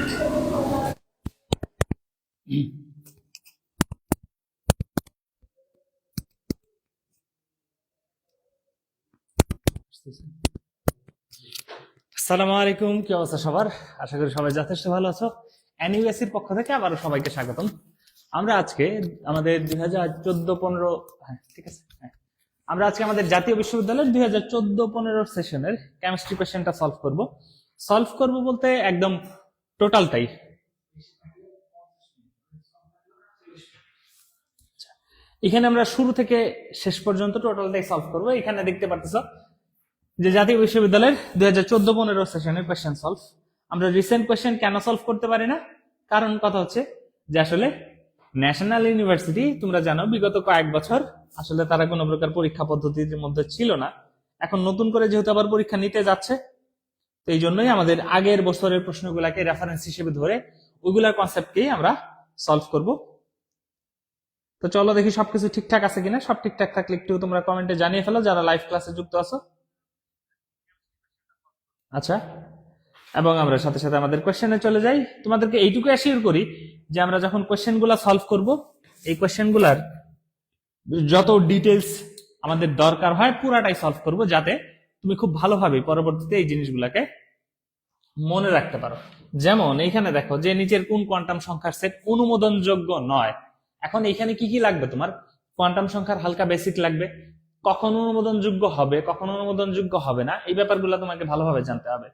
আসসালামু আলাইকুম, কি অবস্থা সবার? আশা করি সবাই যথেষ্ট ভালো আছো। এনইউএসসির পক্ষ থেকে আবারও সবাইকে স্বাগতম। আমরা আজকে আমাদের 2014-15 ঠিক আছে, আমরা আজকে আমাদের জাতীয় বিশ্ববিদ্যালয়ের 2014-15 সেশনের কেমিস্ট্রি কোশ্চেনটা সলভ করব বলতে একদম টোটালটাই। এখানে আমরা শুরু থেকে শেষ পর্যন্ত টোটালটাই সলভ করব। এখানে দেখতে পারতেছ যে জাতীয় বিশ্ববিদ্যালয়ের 2014-15 সেশনের কোয়েশ্চেন সলভ। আমরা রিসেন্ট কোয়েশ্চেন কেন সলভ করতে পারি না? কারণ কথা হচ্ছে যে আসলে ন্যাশনাল ইউনিভার্সিটি, তোমরা জানো বিগত কয়েক বছর আসলে তারা কোনো প্রকার পরীক্ষা পদ্ধতির মধ্যে ছিল না। এখন নতুন করে যেহেতু আবার পরীক্ষা নিতে যাচ্ছে, তো এই জন্যই আমাদের আগের বছরের প্রশ্নগুলাকে রেফারেন্স হিসেবে ধরে ওইগুলার কনসেপ্টকেই আমরা সলভ করব। তো চলো দেখি সবকিছু ঠিকঠাক আছে কিনা। সব ঠিকঠাক থাকলে একটু তোমরা কমেন্টে জানিয়ে ফেলো যারা লাইভ ক্লাসে যুক্ত আছো। আচ্ছা, এবং আমরা সাথে সাথে আমাদের কোশ্চেনে চলে যাই। তোমাদেরকে এইটুকু অ্যাসিওর করি যে আমরা যখন কোশ্চেনগুলো সলভ করব, এই কোশ্চেনগুলার যত ডিটেলস আমাদের দরকার হয় পুরাটাই সলভ করব, যাতে তুমি খুব ভালোভাবে পরবর্তীতে এই জিনিসগুলোকে মনে রাখতে পারো। যেমন এইখানে দেখো যে নিচের কোন কোয়ান্টাম সংখ্যার সেট অনুমোদনযোগ্য নয়। এখন এখানে কি কি লাগবে? তোমার কোয়ান্টাম সংখ্যার হালকা বেসিক লাগবে, কখন অনুমোদনযোগ্য হবে কখন অনুমোদনযোগ্য হবে না এই ব্যাপারগুলো তোমাকে ভালোভাবে জানতে হবে।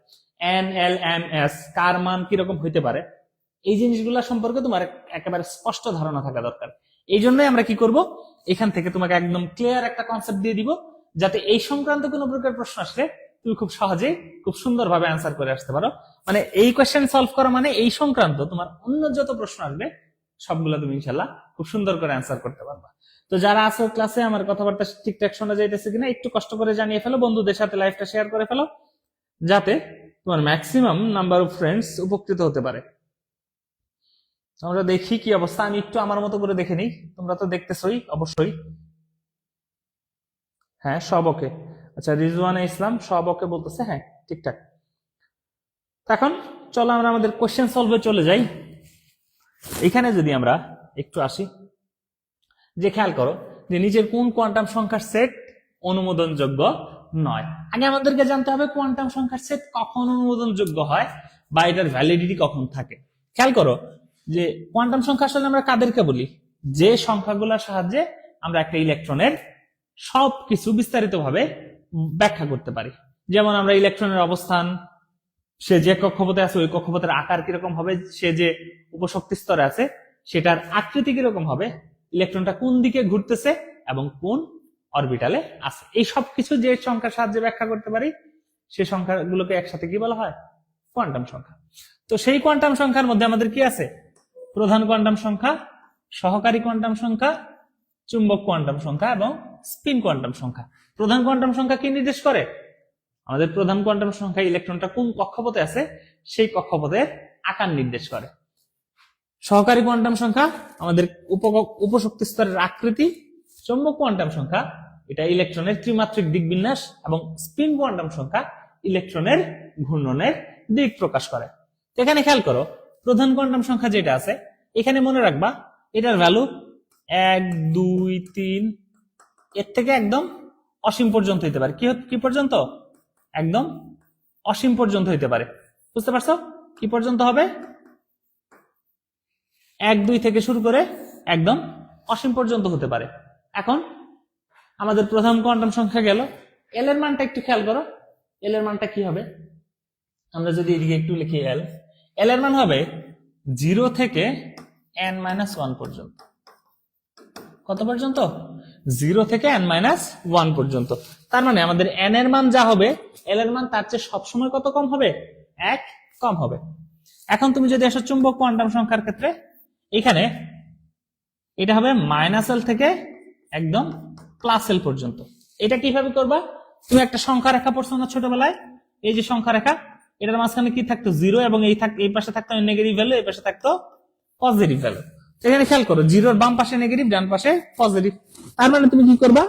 এন এল এম এস কার মান কিরকম হইতে পারে, এই জিনিসগুলো সম্পর্কে তোমার একেবারে স্পষ্ট ধারণা থাকা দরকার। এই জন্যই আমরা কি করব, এখান থেকে তোমাকে একদম ক্লিয়ার একটা কনসেপ্ট দিয়ে দিব, যাতে এই সংক্রান্ত কোনো প্রকার প্রশ্ন আসলে তুমি খুব সহজেই খুব সুন্দরভাবে অ্যান্সার করে আসতে পারো। মানে এই কোয়েশ্চেন সলভ করা মানে এই সংক্রান্ত তোমার অন্য যত প্রশ্ন আসবে সবগুলো তুমি ইনশাল্লাহ খুব সুন্দর করে অ্যান্সার করতে পারবা। তো যারা আছো ক্লাসে, আমার কথাবার্তা ঠিকঠাক শোনা যাইতেছে কিনা একটু কষ্ট করে জানিয়ে ফেলো, বন্ধুদের সাথে লাইভটা শেয়ার করে ফেলো, যাতে তোমার ম্যাক্সিমাম নাম্বার অফ ফ্রেন্ডস উপকৃত হতে পারে। আমরা দেখি কি অবস্থা। আমি একটু আমার মতো করে দেখে নিই, তোমরা তো দেখতেছই অবশ্যই। হ্যাঁ, সব ওকে। আচ্ছা, রিজওয়ানা ইসলাম সব ওকে বলতেছে, হ্যাঁ ঠিকঠাক। এখন চলো আমরা আমাদের কোশ্চেন সলভে চলে যাই। এখানে যদি আমরা একটু আসি, যে খেয়াল করো যে নিচের কোন কোয়ান্টাম সংখ্যার সেট অনুমোদনযোগ্য নয়। আগে আমাদেরকে জানতে হবে কোয়ান্টাম সংখ্যার সেট কখন অনুমোদনযোগ্য হয় বা এটার ভ্যালিডিটি কখন থাকে। খেয়াল করো যে কোয়ান্টাম সংখ্যা আসলে আমরা কাদেরকে বলি? যে সংখ্যাগুলোর সাহায্যে আমরা একটা ইলেকট্রনের সবকিছু বিস্তারিতভাবে ব্যাখ্যা করতে পারি। যেমন আমরা ইলেকট্রনের অবস্থান, সে যে কক্ষপথে আছে ওই কক্ষপথের আকার কিরকম হবে, সে যে উপশক্তি স্তরে আছে সেটার আকৃতি কিরকম হবে, ইলেকট্রনটা কোন দিকে ঘুরতেছে এবং কোন অরবিটালে আছে, এই সব কিছু যে সংখ্যার সাহায্যে ব্যাখ্যা করতে পারি সেই সংখ্যাগুলোকে একসাথে কি বলা হয়? কোয়ান্টাম সংখ্যা। তো সেই কোয়ান্টাম সংখ্যার মধ্যে আমাদের কি আছে? প্রধান কোয়ান্টাম সংখ্যা, সহকারী কোয়ান্টাম সংখ্যা, চুম্বক কোয়ান্টাম সংখ্যা এবং স্পিন কোয়ান্টাম সংখ্যা। প্রধান কোয়ান্টাম সংখ্যা কি নির্দেশ করে? আমাদের প্রধান কোয়ান্টাম সংখ্যা ইলেকট্রনটা কোন কক্ষপথে আছে সেই কক্ষপথের আকার নির্দেশ করে। সহকারী কোয়ান্টাম সংখ্যা আমাদের উপশক্তি স্তরের আকৃতি, চৌম্বক কোয়ান্টাম সংখ্যা এটা ইলেকট্রনের ত্রিমাত্রিক দিক বিন্যাস এবং স্পিন কোয়ান্টাম সংখ্যা ইলেকট্রনের ঘূর্ণনের দিক প্রকাশ করে। এখানে খেয়াল করো প্রধান কোয়ান্টাম সংখ্যা যেটা আছে এখানে মনে রাখবা এটার ভ্যালু 1 2 3 এর থেকে একদম অসীম পর্যন্ত হইতে পারে। কি পর্যন্ত? একদম অসীম পর্যন্ত হইতে পারে। বুঝতে পারছো? কি পর্যন্ত হবে? 1 2 থেকে শুরু করে একদম অসীম পর্যন্ত হতে পারে। এখন আমাদের প্রথম কোয়ান্টাম সংখ্যা গেল, এল এর মানটা একটু খেয়াল করো। এল এর মানটা কি হবে? আমরা যদি এদিকে একটু লিখি এল এর মান হবে 0 থেকে n-1 পর্যন্ত। কত পর্যন্ত? 0 থেকে n-1 পর্যন্ত। তার মানে আমাদের n এর মান যা হবে এল এর মান তার চেয়ে সবসময় কত কম হবে? 1 কম হবে। এখন তুমি যদি আসো চুম্বক কোয়ান্টাম সংখ্যার ক্ষেত্রে, এখানে এটা হবে -l থেকে একদম +l পর্যন্ত। এটা কিভাবে করবা? তুমি একটা সংখ্যা রেখা পড়ছো না ছোটবেলায়, এই যে সংখ্যা রেখা, এটার মাঝখানে কি থাকতো? 0, এবং এই পাশে থাকতো নেগেটিভ ভ্যালু, এই পাশে থাকতো পজিটিভ ভ্যালু। এখানে খেয়াল করো 0 বাম পাশে নেগেটিভ, ডান পাশে পজিটিভ। তার মানে তুমি কি করবা?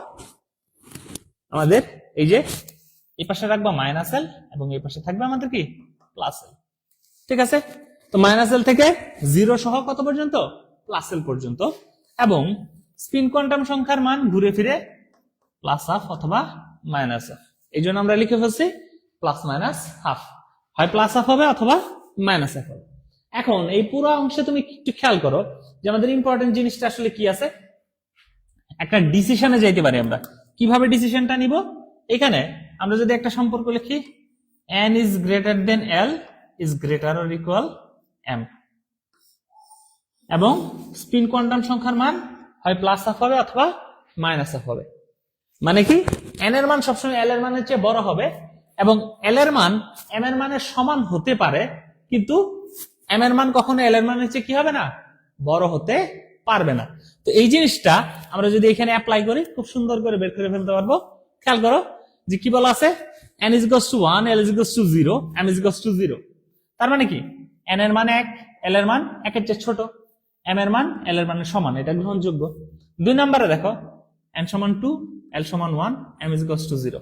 আমাদের এই যে এই পাশে রাখবা -l এবং এই পাশে থাকবে আমাদের কি? +l। ঠিক আছে? তো মাইনাস এল থেকে 0 সহ কত পর্যন্ত, প্লাস এল পর্যন্ত। এবং স্পিন কোয়ান্টাম সংখ্যার মান ঘুরে ফিরে প্লাস হাফ অথবা মাইনাস হাফ। এই জন্য আমরা লিখে ফেলছি প্লাস মাইনাস হাফ, হয় প্লাস হাফ হবে অথবা মাইনাস হাফ হবে। এখন এই পুরো অংশে তুমি একটু খেয়াল করো যে আমাদের ইম্পর্টেন্ট জিনিসটা আসলে কি আছে। একটা ডিসিশনে যাইতে পারি আমরা। কিভাবে ডিসিশনটা নিব? এখানে আমরা যদি একটা সম্পর্ক লিখি, n is greater than l is greater or equal m, এবং স্পিন কোয়ান্টাম সংখ্যার মান হয় প্লাস হাফ হবে অথবা মাইনাস হাফ হবে। মানে কি, n এর মান সবসময় l এর মানের চেয়ে বড় হবে এবং l এর মান m এর মানের সমান হতে পারে, কিন্তু m এর মান কখনো l এর মানের চেয়ে কি হবে না, বড় হতে পারবে না। তো এই জিনিসটা আমরা যদি এখানে অ্যাপ্লাই করি খুব সুন্দর করে বের করে ফেলতে পারবো। খেয়াল করো যে কি বলা আছে, n is equals to 1, l is equals to 0, m is equals to 0। তার মানে কি, n এর মান 1, l এর মান 1 এর চেয়ে ছোট, m এর মান l এর মানের সমান, এটা গ্রহণযোগ্য। 2 নম্বরে দেখো n সমান 2, l সমান 1, m is equals to 0।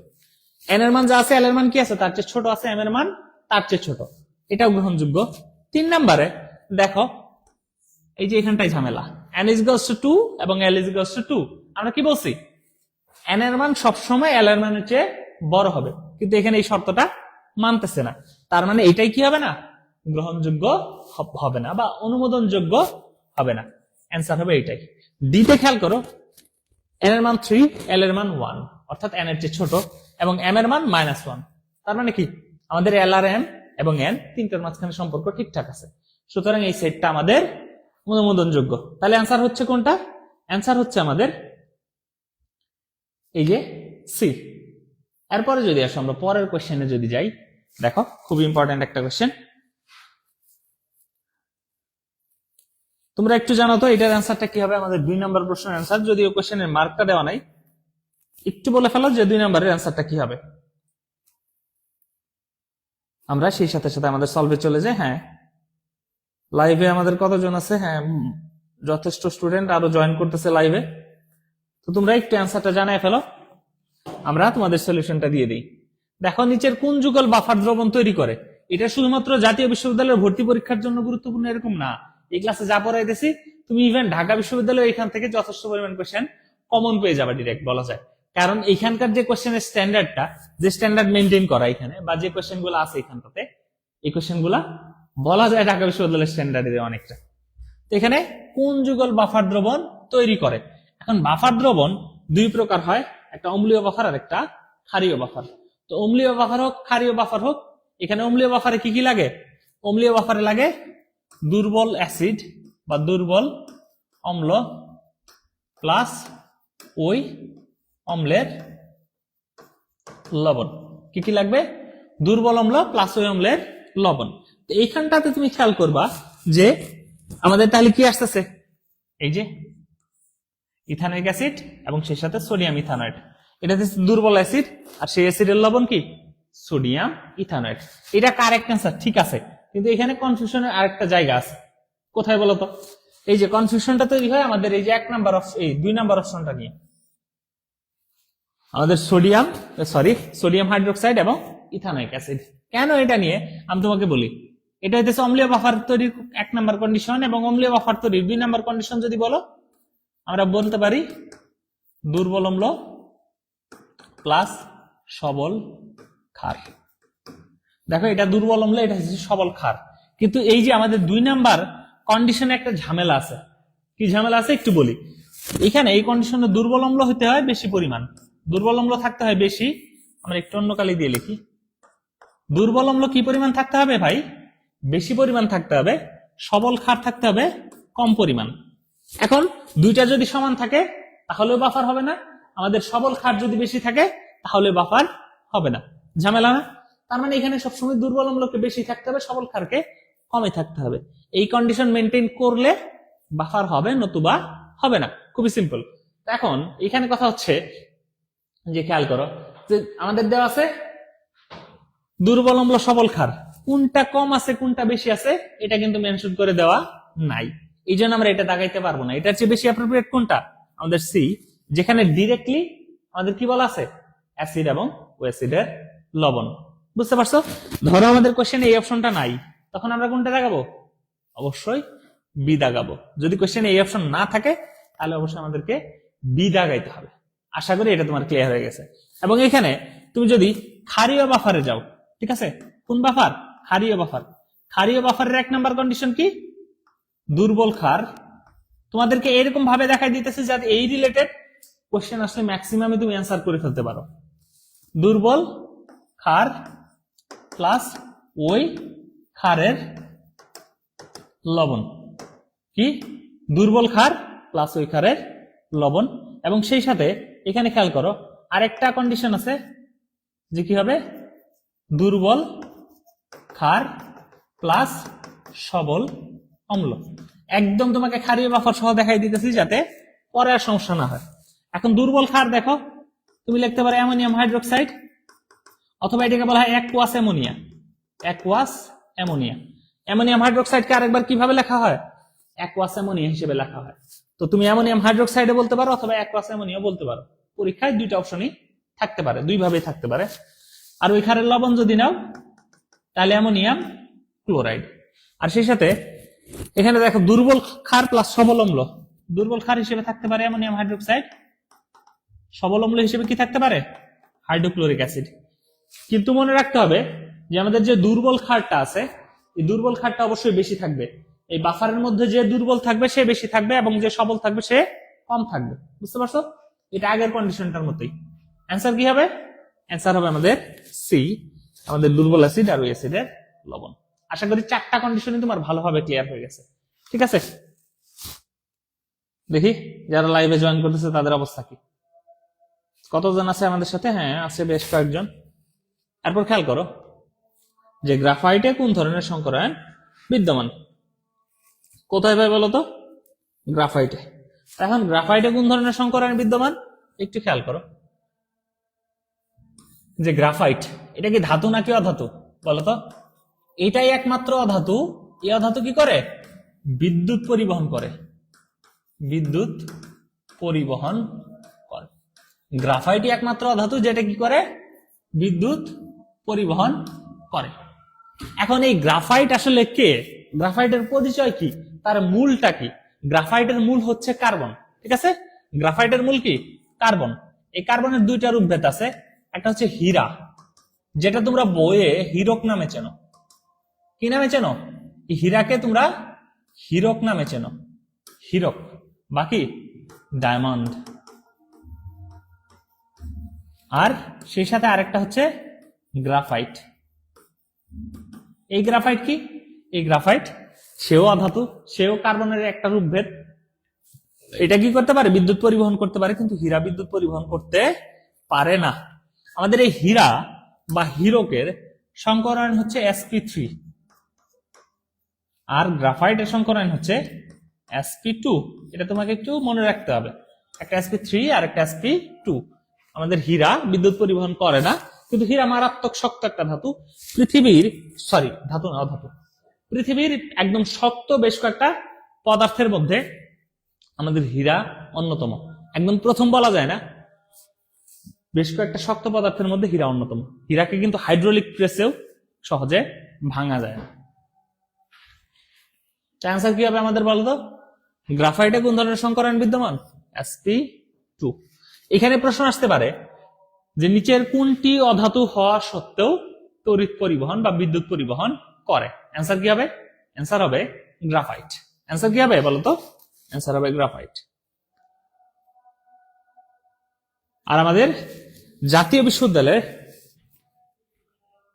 n এর মান যা আছে l এর মান কি আছে, তার চেয়ে ছোট আছে, m এর মান তার চেয়ে ছোট, এটাও গ্রহণযোগ্য। 3 নম্বরে দেখো এই যে এখানটাই ঝামেলা, n is equals to 2 এবং l is equals to 2। আমরা কি বলছি, n এর মান সবসময় l এর মানের চেয়ে বড় হবে, কিন্তু এখানে এই শর্তটা মানতেছে না। তার মানে এটাই কি হবে না, গ্রহণযোগ্য হবে না বা অনুমোদনযোগ্য হবে না। অ্যান্সার হবে এইটাই। ডি তে খেয়াল করো, n এর মান 3, l এর মান 1, অর্থাৎ n এর চেয়ে ছোট, এবং m এর মান -1। তার মানে কি, আমাদের l আর m এবং n তিনটার মাঝখানে সম্পর্ক ঠিকঠাক আছে, সুতরাং এই সেটটা আমাদের অনুমোদনযোগ্য। তাহলে অ্যান্সার হচ্ছে কোনটা? অ্যান্সার হচ্ছে আমাদের এই যে সি। এরপরে যদি আসো আমরা পরের কোশ্চেনে যদি যাই, দেখো খুব ইম্পর্টেন্ট একটা কোশ্চেন। তোমরা একটু জানো তো এটার অ্যান্সারটা কি হবে? আমাদের 2 নম্বর প্রশ্নের অ্যান্সার, যদিও কোশ্চেনের মার্কটা দেওয়া নাই, একটু বলে ফেলো যে 2 নম্বরের অ্যান্সারটা কি হবে। আমরা সেই সাথে সাথে আমাদের সলভে চলে যাই। হ্যাঁ, লাইভে আমাদের কতজন আছে? হ্যাঁ, যথেষ্ট স্টুডেন্ট আরো জয়েন করতেছে লাইভে। তো তোমরা একটু অ্যান্সারটা জানায় ফেলো, আমরা তোমাদের সলিউশনটা দিয়ে দিই। দেখো নিচের কোন যুগল বাফার দ্রবণ তৈরি করে? এটা শুধুমাত্র জাতীয় বিশ্ববিদ্যালয়ের ভর্তি পরীক্ষার জন্য গুরুত্বপূর্ণ এরকম না, এই ক্লাসে যা পড়াইতেছি তুমি ইভেন ঢাকা বিশ্ববিদ্যালয় এখান থেকে যথেষ্ট পরিমাণ কোশ্চেন কমন পেয়ে যাবে ডিরেক্ট বলা যায়। কারণ এইখানকার যে কোশ্চেনের স্ট্যান্ডার্ডটা, যে স্ট্যান্ডার্ড মেনটেন করা এখানে, বা যে কোশ্চেন গুলো আছে এখানটাতে, এই কোশ্চেন গুলা বলা যায় ঢাকা বিশ্ববিদ্যালয়ের স্ট্যান্ডার্ডের অনেকটা। এখানে কোন যুগল বাফার দ্রবণ তৈরি করে? এখন বাফার দ্রবণ 2 প্রকার হয়, একটা অম্লীয় বাফার আর একটা ক্ষারীয় বাফার। তো অম্লীয় বাফার হোক ক্ষারীয় বাফার হোক, এখানে অম্লীয় বাফারে কি কি লাগে? অম্লীয় বাফারে লাগে দুর্বল অ্যাসিড বা দুর্বল অম্ল প্লাস ওই অম্লের লবণ। কি কি লাগবে? দুর্বল অম্ল প্লাস ওই অম্লের লবণ। তো এইখানটাতে তুমি খেয়াল করবা যে আমাদের তাহলে কি আসতেছে, এই যে ইথানোয়িক অ্যাসিড এবং সেই সাথে সোডিয়াম ইথানয়েড, এটা হচ্ছে দুর্বল অ্যাসিড, আর সেই অ্যাসিডের লবণ কি? সোডিয়াম ইথানয়েড। এটা কারেক্ট অ্যান্সার, ঠিক আছে, কিন্তু এখানে কনফিউশনের আরেকটা জায়গা আছে। কোথায় বলতো? এই যে কনফিউশনটা তৈরি হয় আমাদের এই যে 1 নাম্বার এই 2 নাম্বার অপশনটা নিয়ে, আমাদের সোডিয়াম হাইড্রোক্সাইড এবং ইথানোয়িক অ্যাসিড। কেন এটা নিয়ে আমি তোমাকে বলি, এটা হচ্ছে অম্লীয় বাফার তৈরির 1 নাম্বার কন্ডিশন, এবং অম্লীয় বাফার তৈরির 2 নাম্বার কন্ডিশন যদি বলো, আমরা বলতে পারি দুর্বল অম্ল প্লাস সবল ক্ষার। দেখো এটা দুর্বল অম্ল, এটা হচ্ছে সবল ক্ষার। কিন্তু এই যে আমাদের 2 নাম্বার কন্ডিশনে একটা ঝামেলা আছে। কি ঝামেলা আছে একটু বলি। এখানে এই কন্ডিশনে দুর্বল অম্ল হতে হয় বেশি পরিমাণ, দুর্বল অম্ল থাকতে হয় বেশি। আমরা একটু অন্য কালি দিয়ে লিখি, দুর্বল অম্ল কি পরিমাণ থাকতে হবে ভাই? বেশি পরিমাণ থাকতে হবে। সবল ক্ষার থাকতে হবে কম পরিমাণ। এখন দুইটা যদি সমান থাকে তাহলেও বাফার হবে না, আমাদের সবল ক্ষার যদি বেশি থাকে তাহলে বাফার হবে না। ঝামেলা না? তার মানে এখানে সবসময় দুর্বল অম্লকে বেশি থাকতে হবে, সবল ক্ষারকে কমে থাকতে হবে। এই কন্ডিশন মেনটেন করলে বাফার হবে, নতুবা হবে না। খুবই সিম্পল। এখন এখানে কথা হচ্ছে যে খেয়াল করো যে আমাদের দেওয়া আছে দুর্বল অম্ল সবল ক্ষার, কোনটা কম আছে কোনটা বেশি আছে এটা কিন্তু মেনশন করে দেওয়া নাই, এই জন্য আমরা এটা দাগাইতে পারবো না। এটার চেয়ে বেশি অ্যাপ্রোপ্রিয়েট কোনটা? আমাদের সি, যেখানে ডিরেক্টলি আমাদের কি বলা আছে? অ্যাসিড এবং ও অ্যাসিডের লবণ। বুঝতে পারছো? ধরো আমাদের কোশ্চেনে এই অপশনটা নাই, তখন আমরা কোনটা দেখাবো? অবশ্যই বি দাগাবো। যদি কোশ্চেনে এই অপশন না থাকে তাহলে অবশ্যই আমাদেরকে বি দাগাইতে হবে। আশা করি এটা তোমার ক্লিয়ার হয়ে গেছে। এবং এখানে তুমি যদি ক্ষারীয় বাফারে যাও, ঠিক আছে, কোন বাফার? ক্ষারীয় বাফার। ক্ষারীয় বাফারের 1 নাম্বার কন্ডিশন কি? দুর্বল ক্ষার। তোমাদেরকে এরকম ভাবে দেখাই দিতেছে যাতে এই রিলেটেড কোশ্চেন আসলে ম্যাক্সিমামে তুমি অ্যান্সার করে ফেলতে পারো। দুর্বল ক্ষার প্লাস ওই ক্ষারের লবণ। কি? দুর্বল ক্ষার প্লাস ওই ক্ষারের লবণ। এবং সেই সাথে এখানে খেয়াল করো আরেকটা কন্ডিশন আছে যে কি হবে? দুর্বল ক্ষার প্লাস সবল অম্ল। একদম তোমাকে ক্ষারীয় বাফার সহ দেখাই দিতেছি যাতে পরে আর সমস্যা না হয়। এখন দুর্বল ক্ষার দেখো, তুমি লিখতে পারো অ্যামোনিয়াম হাইড্রোক্সাইড, অথবা এটাকে বলা হয় aqueous ammonia. Aqueous ammonia. Ammonium হাইড্রোক্সাইডকে আরেকবার কিভাবে লেখা হয়? অ্যাকুয়াস অ্যামোনিয়া হিসেবে লেখা হয়। তো তুমি অ্যামোনিয়াম হাইড্রোক্সাইডে বলতে পারো অথবা অ্যাকুয়াস অ্যামোনিয়া বলতে পারো। পরীক্ষায় দুইটা অপশনই থাকতে পারে, দুইভাবেই থাকতে পারে। আর ওই ক্ষারের লবণ যদি নাও তাহলে অ্যামোনিয়াম ক্লোরাইড। আর সেই সাথে এখানে দেখো দুর্বল ক্ষার প্লাস সবল অম্ল। দুর্বল ক্ষার হিসেবে থাকতে পারে অ্যামোনিয়াম হাইড্রোক্সাইড, সবল অম্ল হিসেবে কি থাকতে পারে? Hydrochloric acid. কিন্তু মনে রাখতে হবে যে আমাদের যে দুর্বল ক্ষারটা আছে এই দুর্বল ক্ষারটা অবশ্যই বেশি থাকবে। এই বাফারের মধ্যে যে দুর্বল থাকবে সে বেশি থাকবে এবং যে সবল থাকবে সে কম থাকবে। বুঝতে পারছো? এটা আগের কন্ডিশনটার মতোই। অ্যান্সার কি হবে? অ্যান্সার হবে আমাদের সি, আমাদের দুর্বল অ্যাসিড আর ওই অ্যাসিডের লবণ। আশা করি 4টা কন্ডিশনই তোমার ভালোভাবে ক্লিয়ার হয়ে গেছে। ঠিক আছে, দেখি যারা লাইভে জয়েন করতেছে তাদের অবস্থা কি, কতজন আছে আমাদের সাথে? হ্যাঁ, আছে বেশ কয়েকজন। এরপর খেয়াল করো যে গ্রাফাইটে কোন ধরনের সংকরায়ন বিদ্যমান। কোথায় ভাই বলো তো? গ্রাফাইটে। এখন গ্রাফাইটে কোন ধরনের সংকরায়ন বিদ্যমান একটু খেয়াল করো। যে গ্রাফাইট এটা কি ধাতু নাকি অধাতু বলতো? এটাই একমাত্র অধাতু। এই অধাতু কি করে? বিদ্যুৎ পরিবহন করে। বিদ্যুৎ পরিবহন করে। গ্রাফাইটই একমাত্র অধাতু যেটা কি করে? বিদ্যুৎ পরিবহন করে। এখন এই গ্রাফাইট আসলে কে? গ্রাফাইটের পরিচয় কি? তার মূলটা কি? গ্রাফাইটের মূল হচ্ছে কার্বন। ঠিক আছে, গ্রাফাইটের মূল কি? কার্বন। এই কার্বনের 2টা রূপভেদ আছে। একটা হচ্ছে হীরা, যেটা তোমরা বইয়ে হীরক নামে চেনো। কি নামে চেনো? এই হীরাকে তোমরা হীরক নামে চেনো। হীরক বাকি ডায়মন্ড। আর সেই সাথে আরেকটা হচ্ছে গ্রাফাইট। এই গ্রাফাইট কি? এই গ্রাফাইট সেও অধাতু, সেও কার্বনের একটা রূপভেদ। এটা কি করতে পারে? বিদ্যুৎ পরিবহন করতে পারে, কিন্তু হীরা বিদ্যুৎ পরিবহন করতে পারে না। আমাদের এই হীরা বা হীরকের সংকরায়ন হচ্ছে sp3, আর গ্রাফাইটের সংকরায়ন হচ্ছে sp2। এটা তোমাকে একটু মনে রাখতে হবে, একটা sp3 আর একটা sp2। আমাদের হীরা বিদ্যুৎ পরিবহন করে না, কিন্তু হীরা মারাত্মক শক্ত একটা ধাতু। পৃথিবীর ধাতু না, অধাতু। পৃথিবীর একদম শক্ত বেশ কয়েকটা পদার্থের মধ্যে আমাদের হীরা অন্যতম। একদম প্রথম বলা যায় না, বেশ কয়েকটা শক্ত পদার্থের মধ্যে হীরা অন্যতম। হীরাকে কিন্তু হাইড্রোলিক প্রেসেও সহজে ভাঙা যায় না। অ্যান্সার কি হবে আমাদের বলতো? গ্রাফাইটে কোন ধরনের সংকরায়ন বিদ্যমান? sp2। এখানে প্রশ্ন আসতে পারে যে নিচের কোনটি অধাতু হওয়া সত্ত্বেও তড়িৎ পরিবহন বা বিদ্যুৎ পরিবহন করে? অ্যান্সার কি হবে? অ্যান্সার হবে গ্রাফাইট। অ্যান্সার কি হবে বলতো? অ্যান্সার হবে গ্রাফাইট। আর আমাদের জাতীয় বিশ্ববিদ্যালয়ে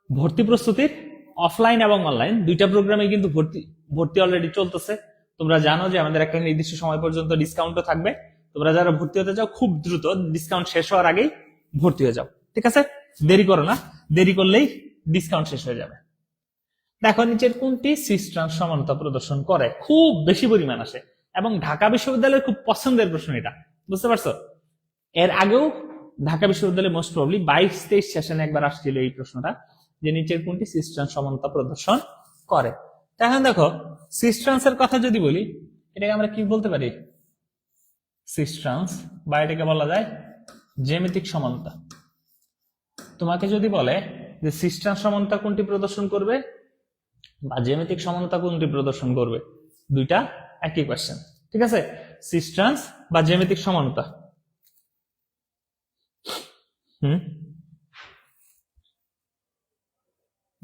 ভর্তি প্রস্তুতির অফলাইন এবং অনলাইন 2টা প্রোগ্রামে কিন্তু ভর্তি অলরেডি চলতেছে। তোমরা জানো যে আমাদের একটা নির্দিষ্ট সময় পর্যন্ত ডিসকাউন্টও থাকবে। তোমরা যারা ভর্তি হতে চাও খুব দ্রুত ডিসকাউন্ট শেষ হওয়ার আগেই ভর্তি হয়ে যাও। ঠিক আছে, দেরি করো না, দেরি করলেই ডিসকাউন্ট শেষ হয়ে যাবে। দেখো নিচের কোনটি সিস ট্রান্স সমানতা প্রদর্শন করে? খুব বেশি পরিমাণ আসে এবং ঢাকা বিশ্ববিদ্যালয়ের খুব পছন্দের প্রশ্ন এটা। বুঝতে পারছো? এর আগেও ঢাকা বিশ্ববিদ্যালয়ে মোস্ট প্রবলি 22-23 সেশনে একবার আসছিল এই প্রশ্নটা, যে নিচের কোনটি সিস ট্রান্স সমানতা প্রদর্শন করে। এখন দেখো সিস ট্রান্সের কথা যদি বলি, এটাকে আমরা কি বলতে পারি? সিস ট্রান্স, বা এটাকে বলা যায় জ্যামিতিক সমানতা। তোমাকে যদি বলে যে সিস ট্রান্স সমানতা কোনটি প্রদর্শন করবে, বা জ্যামিতিক সমানতা কোনটি প্রদর্শন করবে? দুইটা একই কোশ্চেন, ঠিক আছে? সিস ট্রান্স বা জ্যামিতিক সমানতা।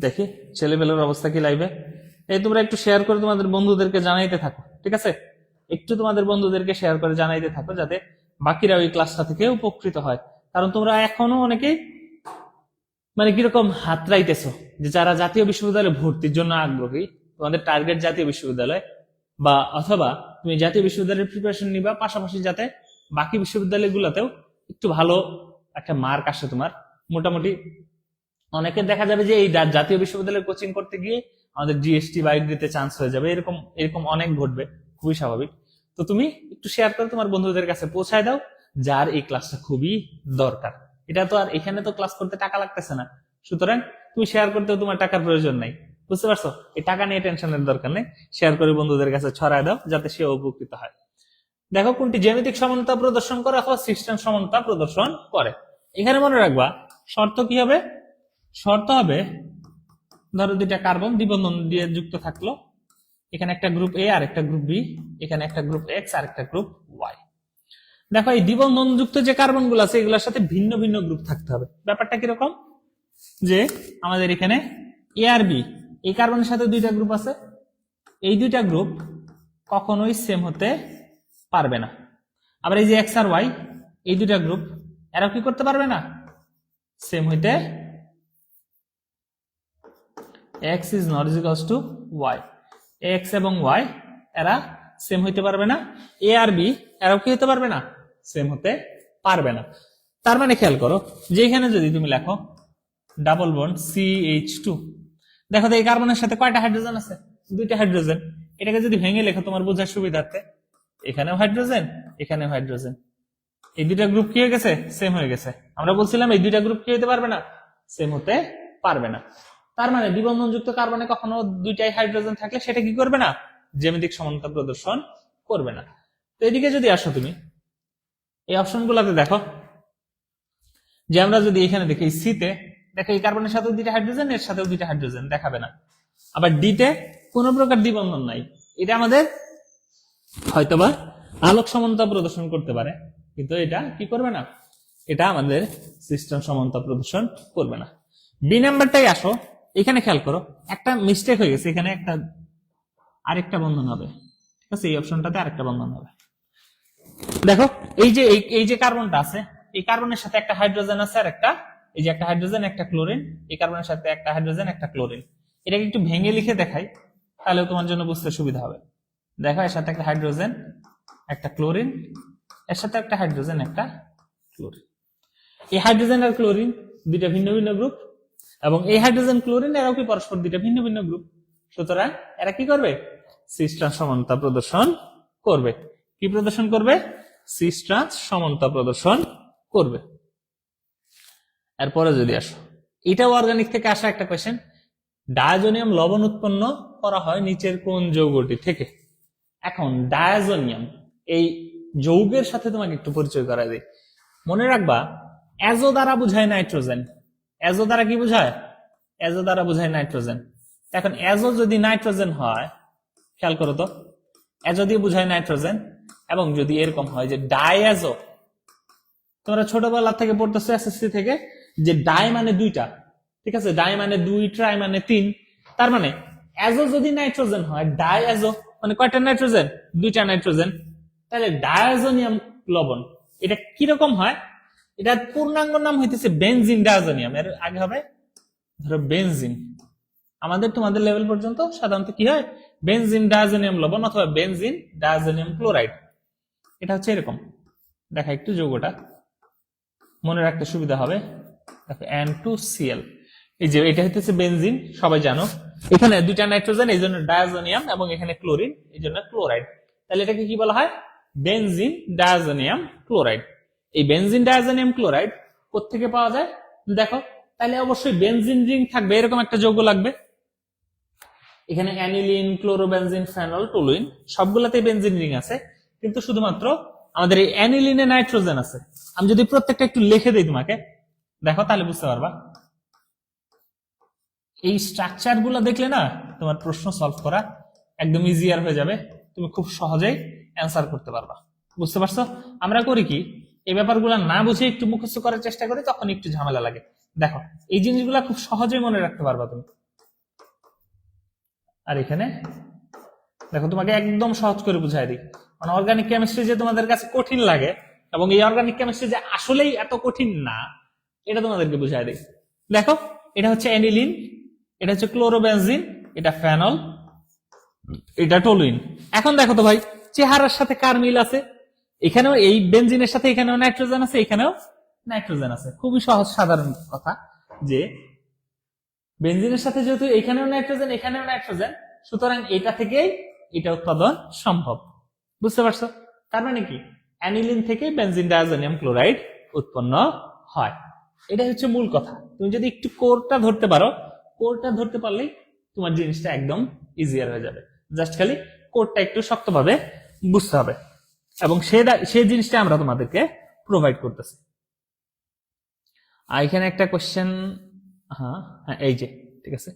দেখি ছেলেবেলার অবস্থা কি লাইভে। এই তোমরা একটু শেয়ার করে তোমাদের বন্ধুদেরকে জানাইতে থাকো, ঠিক আছে? একটু তোমাদের বন্ধুদেরকে শেয়ার করে জানাইতে থাকো, যাতে বাকিরা ওই ক্লাসটা থেকে উপকৃত হয়। কারণ তোমরা এখনো অনেকেই মানে কিরকম হাতড়াইতেছো যে যারা জাতীয় বিশ্ববিদ্যালয়ে ভর্তির জন্য আগ্রহী, তোমাদের টার্গেট জাতীয় বিশ্ববিদ্যালয়, বা অথবা তুমি জাতীয় বিশ্ববিদ্যালয়ের প্রিপারেশন নিবা, পাশাপাশি যাতে বাকি বিশ্ববিদ্যালয়গুলোতেও একটু ভালো একটা মার্ক আসে তোমার। মোটামুটি অনেকে দেখা যাবে যে এই জাতীয় বিশ্ববিদ্যালয়ের কোচিং করতে গিয়ে আমাদের জিএসটি বা ডিগ্রিতে চান্স হয়ে যাবে, এরকম এরকম অনেক ঘটবে, খুবই স্বাভাবিক। তো তুমি একটু শেয়ার করে তোমার বন্ধুদের কাছে পৌঁছায় দাও, যার এই ক্লাসটা খুবই দরকার। এটা তো আর এখানে তো ক্লাস করতে টাকা লাগতেছে না, সুতরাং তুমি শেয়ার করতেও তোমার টাকার প্রয়োজন নাই, বুঝতে পারছো? এই টাকা নিয়ে টেনশনের দরকার নেই, শেয়ার করে বন্ধুদের কাছে ছড়ায় দাও যাতে সে উপকৃত হয়। দেখো কোনটি জ্যামিতিক সমানতা প্রদর্শন করে অথবা সিস্টেম সমানতা প্রদর্শন করে। এখানে মনে রাখবা শর্ত কি হবে? শর্ত হবে, ধরো দুইটা কার্বন দ্বিবন্ধন দিয়ে যুক্ত থাকলো, এখানে একটা গ্রুপ এ আর একটা গ্রুপ বি, এখানে একটা গ্রুপ এক্স আর একটা গ্রুপ ওয়াই। দেখো এই দ্বিবন্ধন যুক্ত যে কার্বন গুলো আছে এগুলোর সাথে ভিন্ন ভিন্ন গ্রুপ থাকতে হবে। ব্যাপারটা কিরকম, যে আমাদের এখানে এ আর বি এই কার্বনের সাথে দুইটা গ্রুপ আছে, এই দুইটা গ্রুপ কখনোই সেম হতে পারবে না। আবার এই যে এক্স আর ওয়াই এই দুইটা গ্রুপ, এরা কি করতে পারবে না? সেম হইতে, x is not equals to y, x এবং y এরা সেম হইতে পারবে না। a আর b এরাও কি হতে পারবে না? সেম হতে পারবে না। তার মানে খেয়াল করো যে এখানে যদি তুমি লেখো ডাবল বন্ড CH2, দেখো তো এই কার্বনের সাথে কয়টা হাইড্রোজেন আছে? দুইটা হাইড্রোজেন। এটাকে যদি ভেঙে লেখো তোমার বোঝার সুবিধার্থে, এখানেও হাইড্রোজেন এখানেও হাইড্রোজেন, এই দুইটা গ্রুপ কি হয়ে গেছে? সেম হয়ে গেছে। আমরা বলছিলাম এই দুইটা গ্রুপ কি হতে পারবে না? সেম হতে পারবে না। তার মানে দ্বিবন্ধনযুক্ত কার্বনে কখনো দুইটাই হাইড্রোজেন থাকলে সেটা কি করবে না? জ্যামিতিক সমানতা প্রদর্শন করবে না। তো এদিকে যদি আসো তুমি এই অপশন গুলাতে দেখো, যে আমরা যদি এখানে দেখি সিতে, দেখো এই কার্বনের সাথেও দুইটা হাইড্রোজেন, এর সাথেও দুইটা হাইড্রোজেন দেখাবে না। আবার ডিতে কোন প্রকার দ্বিবন্ধন নাই, এটা আমাদের হয়তোবা আলোক সমানতা প্রদর্শন করতে পারে, কিন্তু এটা কি করবে না? এটা আমাদের সিস্টেম সমানতা প্রদর্শন করবে না। বি নাম্বারটাই আসো, এখানে খেয়াল করো একটা মিস্টেক হয়ে গেছে, এখানে একটা আরেকটা বন্ধন হবে, ঠিক আছে? এই অপশনটাতে আরেকটা বন্ধন হবে। দেখো এই যে কার্বনটা আছে, এই কার্বনের সাথে একটা হাইড্রোজেন আছে আর একটা, এই যে একটা হাইড্রোজেন একটা ক্লোরিন, এই কার্বনের সাথে একটা হাইড্রোজেন একটা ক্লোরিন। এটাকে একটু ভেঙে লিখে দেখাই, তাহলে তোমার জন্য বুঝতে সুবিধা হবে। দেখো এর সাথে একটা হাইড্রোজেন একটা ক্লোরিন, এর সাথে একটা হাইড্রোজেন একটা ক্লোরিন। এই হাইড্রোজেন আর ক্লোরিন দুইটা ভিন্ন ভিন্ন গ্রুপ, এবং এই হাইড্রোজেন ক্লোরিন এরাও কি পরস্পর দুইটা ভিন্ন ভিন্ন গ্রুপ, সুতরাং এরা কি করবে? সিস ট্রান্স সমানতা প্রদর্শন করবে। কি প্রদর্শন করবে? সিস ট্রান্স সমানতা প্রদর্শন করবে। এরপরে যদি আসো, এটাও অর্গানিক থেকে আসা একটা কোয়েশ্চেন, ডায়াজোনিয়াম লবণ উৎপন্ন করা হয় নিচের কোন যৌগটি থেকে? এখন ডায়াজোনিয়াম এই যৌগের সাথে তোমাকে একটু পরিচয় করা যায়। মনে রাখবা অ্যাজো দ্বারা বোঝায় নাইট্রোজেন। অ্যাজো দ্বারা কি বোঝায়? অ্যাজো দ্বারা বোঝায় নাইট্রোজেন। এখন অ্যাজো যদি নাইট্রোজেন হয়, খেয়াল করো তো, অ্যাজো দিয়ে বোঝায় নাইট্রোজেন, এবং যদি এরকম হয় যে ডাইঅ্যাজো, তোমরা ছোটবেলা থেকে পড়তেছো এসএসসি থেকে যে ডাই মানে দুইটা, ঠিক আছে? ডাই মানে দুই, ট্রাই মানে তিন। তার মানে অ্যাজো যদি নাইট্রোজেন হয়, ডাইঅ্যাজো মানে কয়টা নাইট্রোজেন? দুইটা নাইট্রোজেন। তাহলে ডায়াজোনিয়াম লবণ এটা কিরকম হয়? এটা পূর্ণাঙ্গ নাম হইতেছে বেনজিন ডায়াজোনিয়াম। এর আগে হবে ধরো বেনজিন। আমাদের তোমাদের লেভেল পর্যন্ত সাধারণত কি হয়? বেনজিন ডায়াজোনিয়াম লবণ অথবা বেনজিন ডায়াজোনিয়াম ক্লোরাইড। এটা হচ্ছে এরকম, দেখা একটু যৌগটা মনে রাখতে সুবিধা হবে। দেখো N2Cl, এই যে এটা হচ্ছে বেনজিন, সবাই জানো। এখানে দুইটা নাইট্রোজেন, এই জন্য ডায়াজোনিয়াম, এবং এখানে ক্লোরিন, এই জন্য ক্লোরাইড। তাহলে এটাকে কি বলা হয়? Benzene diazonium chloride. এই বেনজিন ডায়াজোনিয়াম ক্লোরাইড কোত্থেকে পাওয়া যায়? দেখো, তাহলে অবশ্যই বেনজিন রিং থাকবে, এরকম একটা যৌগ লাগবে। এখানে অ্যানিলিন, ক্লোরোবেনজিন, ফেনল, টলুইন সবগুলাতেই বেনজিন রিং আছে, কিন্তু শুধুমাত্র আমাদের এই অ্যানিলিনে নাইট্রোজেন আছে। আমি যদি প্রত্যেকটা একটু লিখে দিই তোমাকে, দেখো তাহলে বুঝতে পারবা। এই স্ট্রাকচার গুলো দেখলে না তোমার প্রশ্ন সলভ করা একদম ইজিয়ার হয়ে যাবে, তুমি খুব সহজেই অ্যান্সার করতে পারবা। বুঝতে পারছো? আমরা করি কি, এই ব্যাপারগুলো না বুঝে একটু মুখস্থ করার চেষ্টা করি, তখন একটু ঝামেলা লাগে। দেখো এই জিনিসগুলো খুব সহজেই মনে রাখতে পারবা তুমি। আর এখানে দেখো তোমাকে একদম সহজ করে বুঝাই দিই, মানে অর্গানিক কেমিস্ট্রি যে তোমাদের কাছে কঠিন লাগে এবং এই অর্গানিক কেমিস্ট্রি যে আসলেই এত কঠিন না, এটা তোমাদেরকে বুঝাই দিই। দেখো এটা হচ্ছে অ্যানিলিন, এটা হচ্ছে ক্লোরোবেনজিন, এটা ফেনল, এটা টলুইন। এখন দেখো তো ভাই, চেহারার সাথে কার মিল আছে? এখানেও এই বেনজিনের সাথে এখানেও নাইট্রোজেন আছে, এখানেও নাইট্রোজেন আছে। খুবই সহজ সাধারণ কথা যে বেনজিনের সাথে যেহেতু এখানেও নাইট্রোজেন এখানেও নাইট্রোজেন, সুতরাং এটা থেকেই এটা উৎপাদন সম্ভব। বুঝতে পারছো? তার মানে কি, অ্যানিলিন থেকে বেনজিন ডায়াজোনিয়াম ক্লোরাইড উৎপন্ন হয়। এটা হচ্ছে মূল কথা। তুমি যদি একটু কোরটা ধরতে পারো, কোরটা ধরতে পারলেই তোমার জিনিসটা একদম ইজিয়ার হয়ে যাবে। জাস্ট খালি কোরটা একটু শক্তভাবে বুঝতে হবে, এবং সেই জিনিসটা আমরা তোমাদেরকে প্রোভাইড করতেছি। আর এখানে একটা কোশ্চেন, হ্যাঁ হ্যাঁ এই যে, ঠিক আছে,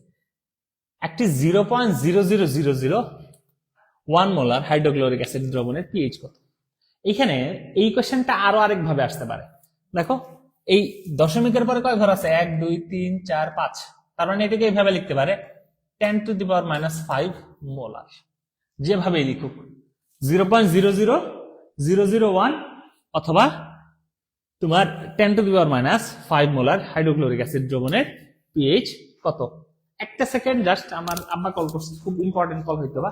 একটি 0.00001 মোলার হাইড্রোক্লোরিক অ্যাসিড দ্রবণের পিএইচ কত? এখানে এই কোশ্চেনটা আরো আরেক ভাবে আসতে পারে। দেখো এই দশমিকের পরে কয় ঘর আছে? 1 2 3 4 5, তার মানে এটাকে এইভাবে লিখতে পারে 10⁻⁵ মোলার। যেভাবে লিখুক 0.00001 অথবা তোমার 10⁻⁵ মোলার হাইড্রোক্লোরিক অ্যাসিড দ্রবণের পিএইচ কত? একটা সেকেন্ড, জাস্ট আমার আব্বা কল করছে, খুব ইম্পর্টেন্ট কল হইতো বা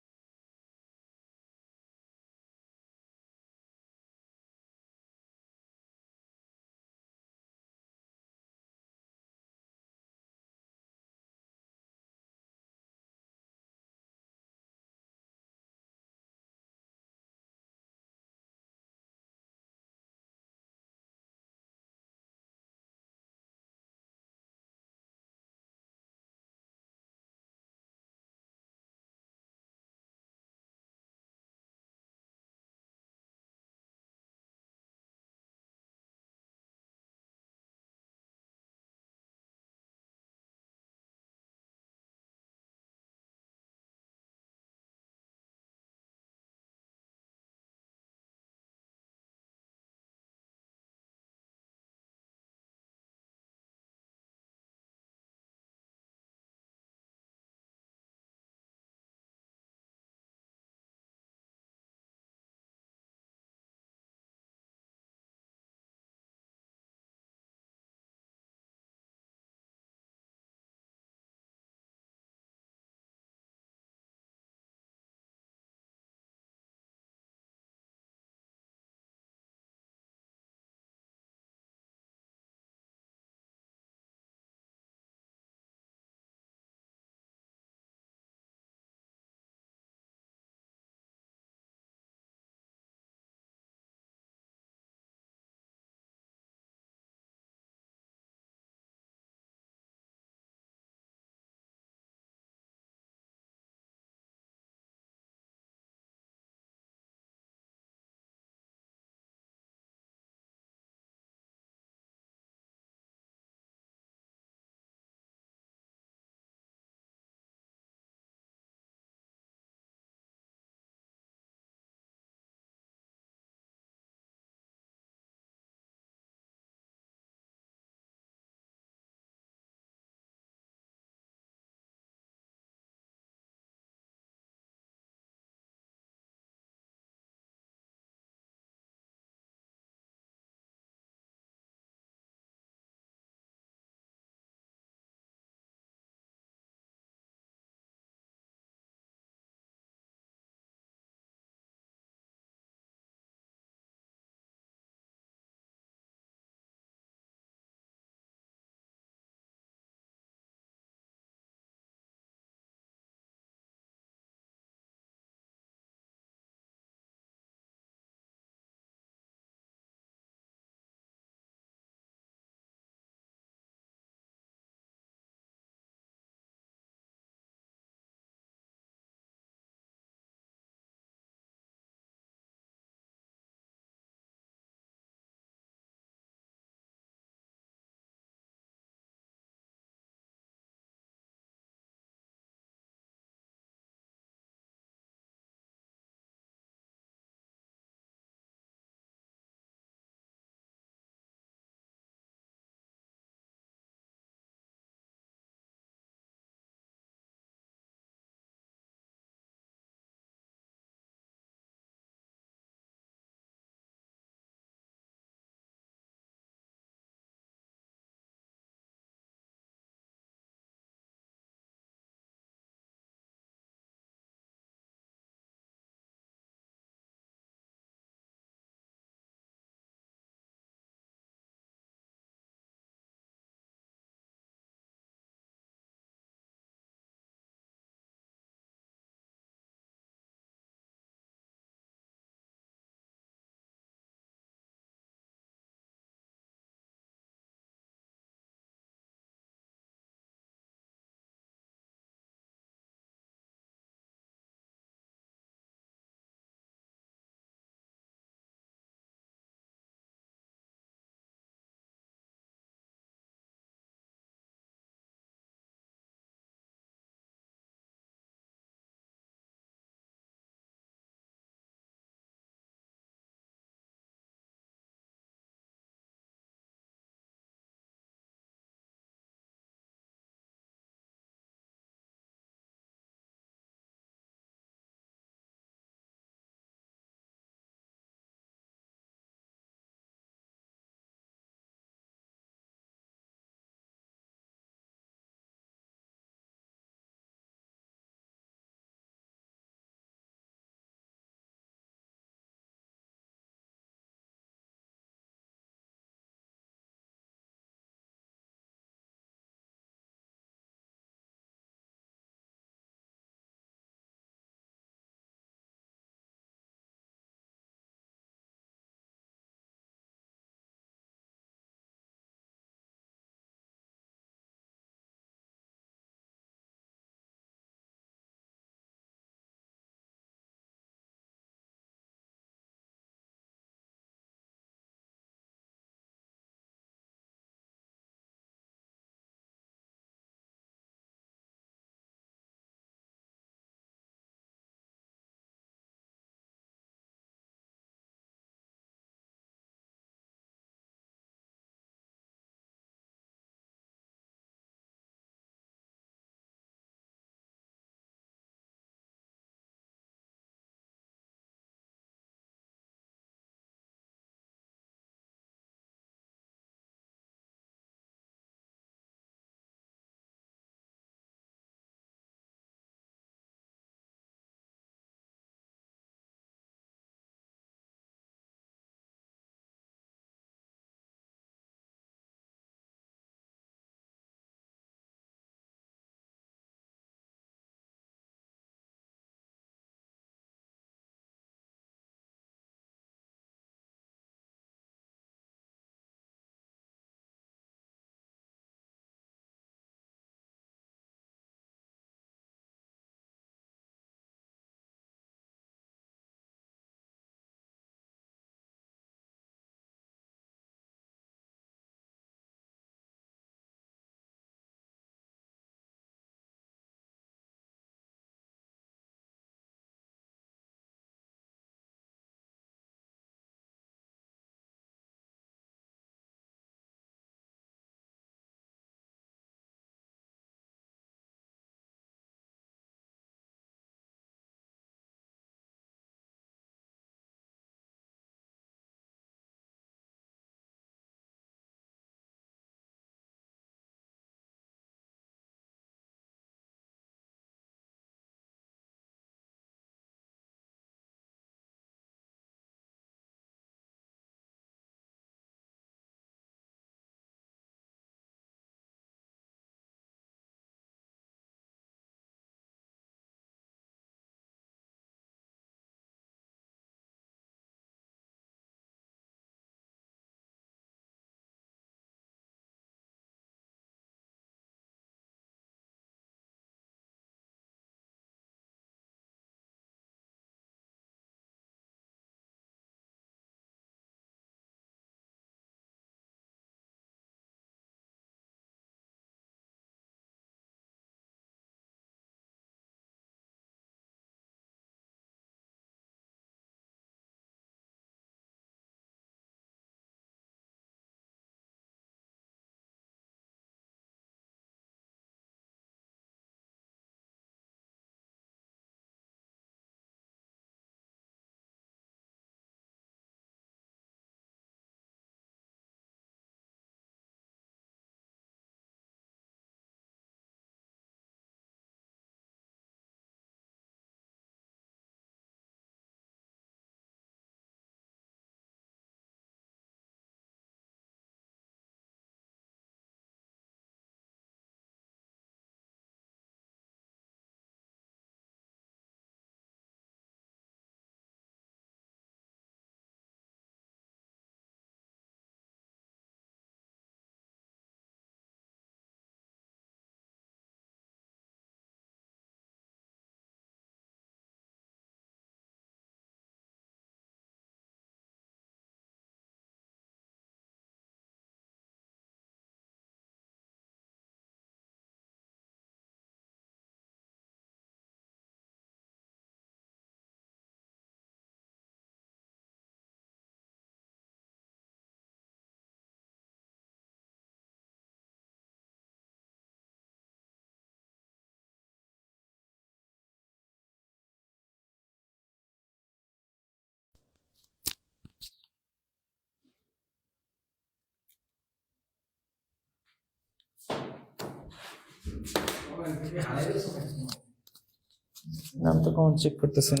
নাম তো কমন চেক করতেছেন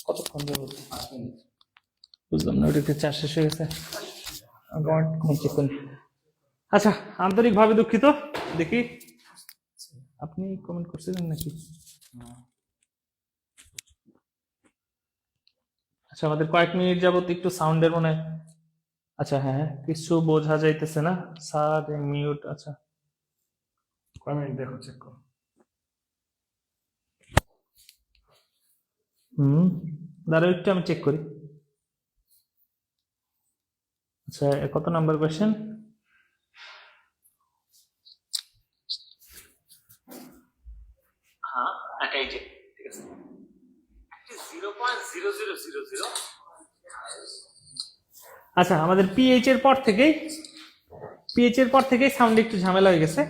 কতক্ষণ ধরে বুঝলাম না, ওটা 4 শেষ হয়ে গেছে। চেক করি। আচ্ছা, আন্তরিকভাবে দুঃখিত। দেখি আপনি কমেন্ট করছিলেন নাকি? আচ্ছা, আমাদের কয়েক মিনিট যাবত একটু সাউন্ডের মনে, আচ্ছা হ্যাঁ কিছু বোঝা যাইতেছে না স্যার, মিউট। আচ্ছা কয় মিনিট দেখো, চেক করো। দাঁড়াও একটু আমি চেক করি। আচ্ছা, কত নাম্বার কোয়েশ্চেন? হ্যাঁ এই যে ঠিক আছে, 0.0000। আচ্ছা, আমাদের পিএইচ এর পর থেকেই সাউন্ড একটু ঝামেলা হয়ে গেছে।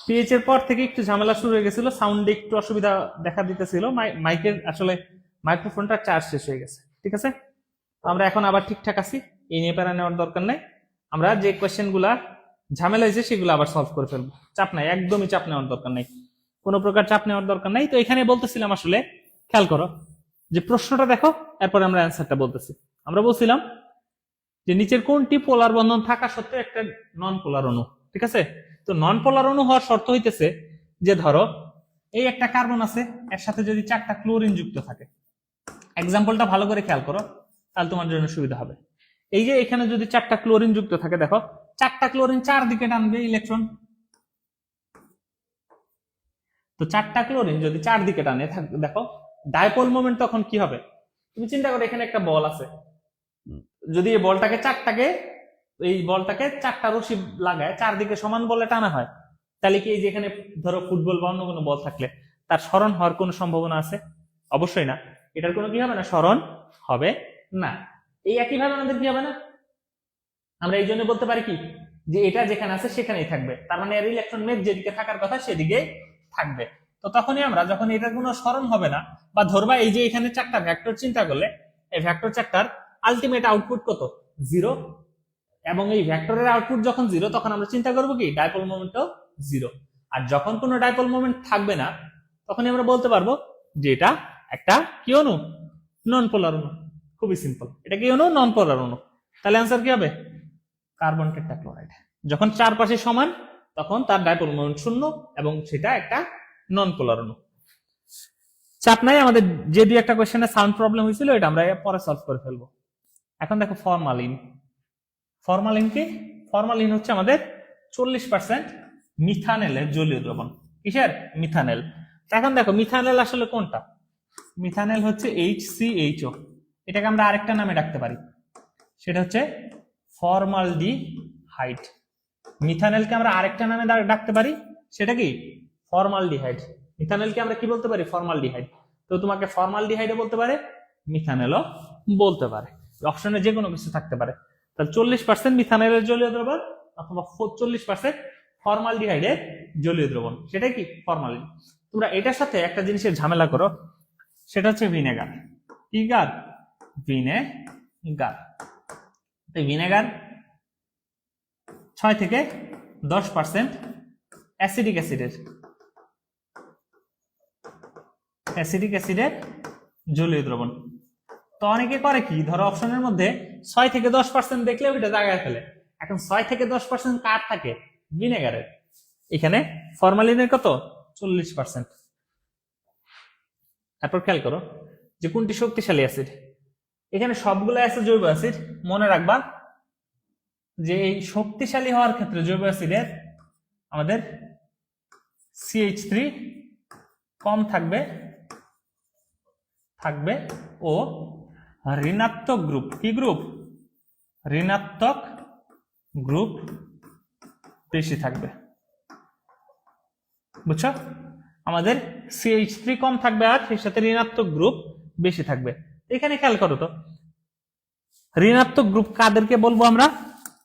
পিএইচ এর পর থেকে একটু ঝামেলা শুরু হয়ে গেছিল, সাউন্ডে একটু অসুবিধা দেখা দিতেছিল। মাইকের আসলে মাইক্রোফোনটা চার্জ শেষ হয়ে গেছে। ঠিক আছে, আমরা এখন আবার ঠিকঠাক আছি, এই নিয়ে প্যারা নেওয়ার দরকার নাই। আমরা যে কোয়েশ্চেন গুলা ঝামেলা হয়েছে সেগুলো আবার সলভ করে ফেলবো, চাপ নাই, একদমই চাপ নেওয়ার দরকার নাই, কোনো প্রকার চাপ নেওয়ার দরকার নাই। তো এখানে বলতেছিলাম, আসলে খেয়াল করো যে প্রশ্নটা দেখো, এরপরে আমরা অ্যান্সারটা বলতেছি। আমরা বলছিলাম যে নিচের কোনটি পোলার বন্ধন থাকা সত্ত্বেও একটা নন পোলার অণু। ঠিক আছে, তো নন পোলার অণু হওয়ার শর্ত হইতেছে যে ধরো এই একটা কার্বন আছে, এর সাথে যদি 4টা ক্লোরিন যুক্ত থাকে। এক্সাম্পলটা ভালো করে খেয়াল করো, তাহলে তোমার জন্য সুবিধা হবে। এই যে এখানে যদি 4টা ক্লোরিন যুক্ত থাকে, দেখো 4টা ক্লোরিন 4 দিকে টানবে ইলেকট্রন। তো 4টা ক্লোরিন যদি 4 দিকে টানে, দেখো ডাইপোল মোমেন্ট তখন কি হবে? তুমি চিন্তা করো, এখানে একটা বল আছে, যদি এই বলটাকে 4টা রশি লাগায় 4 দিকে সমান বলে টানা হয়, তাহলে কি এই যে এখানে ধরো ফুটবল বা অন্য কোনো বল থাকলে তার স্মরণ হওয়ার কোনো সম্ভাবনা আছে? অবশ্যই না, এটার কোনো কি হবে না, স্মরণ হবে না। এই একইভাবে আমাদের কি হবে না, আমরা এই জন্য বলতে পারি কি যে এটা যেখানে আছে সেখানেই থাকবে, তার মানে এর ইলেকট্রন মেঘ যেদিকে থাকার কথা সেদিকে থাকবে। তো তখনই আমরা যখন এটার কোনো স্মরণ হবে না, বা ধরবা এই যে এখানে 4টা ভেক্টর চিন্তা করলে, এই ভেক্টর 4টার আলটিমেট আউটপুট কত? 0। এবং এই ভেক্টরের আউটপুট যখন 0, তখন আমরা চিন্তা করবো কি ডাইপোল মোমেন্টও 0। আর যখন কোনো ডাইপোল মোমেন্ট থাকবে না, তখনই আমরা বলতে পারবো যে এটা একটা কি অণু? নন পোলার অণু। খুবই সিম্পল, এটা কি অণু? নন পোলার অণু। তাহলে অ্যান্সার কি হবে? Carbon tetrachloride. যখন চারপাশে সমান, তখন তার ডাইপোল মোমেন্ট 0 এবং সেটা একটা নন পোলার অণু। চাপ নাই, আমাদের যে দুই একটা কোশ্চেনে সাউন্ড প্রবলেম হয়েছিল, এটা আমরা পরে সলভ করে ফেলবো। এখন দেখো ফরমালিন। ফরমালিন হচ্ছে আমাদের 40% মিথানেলের জলীয় দ্রবণ। কিসের? মিথানেল। এখন দেখো মিথানেল আসলে কোনটা? মিথানেল হচ্ছে HCHO। এটাকে আমরা আরেকটা নামে ডাকতে পারি, সেটা হচ্ছে ফর্মালডিহাইড। মিথানেলকে আমরা আরেকটা নামে ডাকতে পারি, সেটা কি? ফর্মালডিহাইড। মিথানেলকে আমরা কি বলতে পারি? ফর্মালডিহাইড। তো তোমাকে ফর্মালডিহাইডও বলতে পারে, মিথানেলও বলতে পারে, অপশনে যে কোনো কিছু থাকতে পারে। তাহলে 40% মিথানেলের জলীয় দ্রবণ অথবা 40% ফর্মালডিহাইডের জলীয় দ্রবণ, সেটাই কি? ফরমালিন। তোমরা এটার সাথে একটা জিনিসের ঝামেলা করো, সেটা হচ্ছে ভিনেগার। কি গার? ভিনেগার। ভিনেগার 6 থেকে 10% অ্যাসিডিক অ্যাসিডের জলীয় দ্রবণ। তো অনেকে করে কি, ধরো অপশনের মধ্যে 6 থেকে 10% দেখলে ওইটা জায়গায় ফেলে। এখন 6 থেকে 10% কার থাকে? ভিনেগারের। এখানে ফরমালিনের কত? 40%। তারপর খেয়াল করো যে কোনটি শক্তিশালী অ্যাসিড। এখানে সবগুলো অ্যাসিড জৈব অ্যাসিড। মনে রাখবা যে এই শক্তিশালী হওয়ার ক্ষেত্রে জৈব অ্যাসিডের আমাদের CH3 কম থাকবে ও ঋণাত্মক গ্রুপ, কি গ্রুপ? ঋণাত্মক গ্রুপ বেশি থাকবে। বুঝছো? আমাদের CH3 কম থাকবে আর সেই সাথে ঋণাত্মক গ্রুপ বেশি থাকবে। এখানে খেয়াল করো তো, ঋণাত্মক গ্রুপ কাদেরকে বলবো আমরা?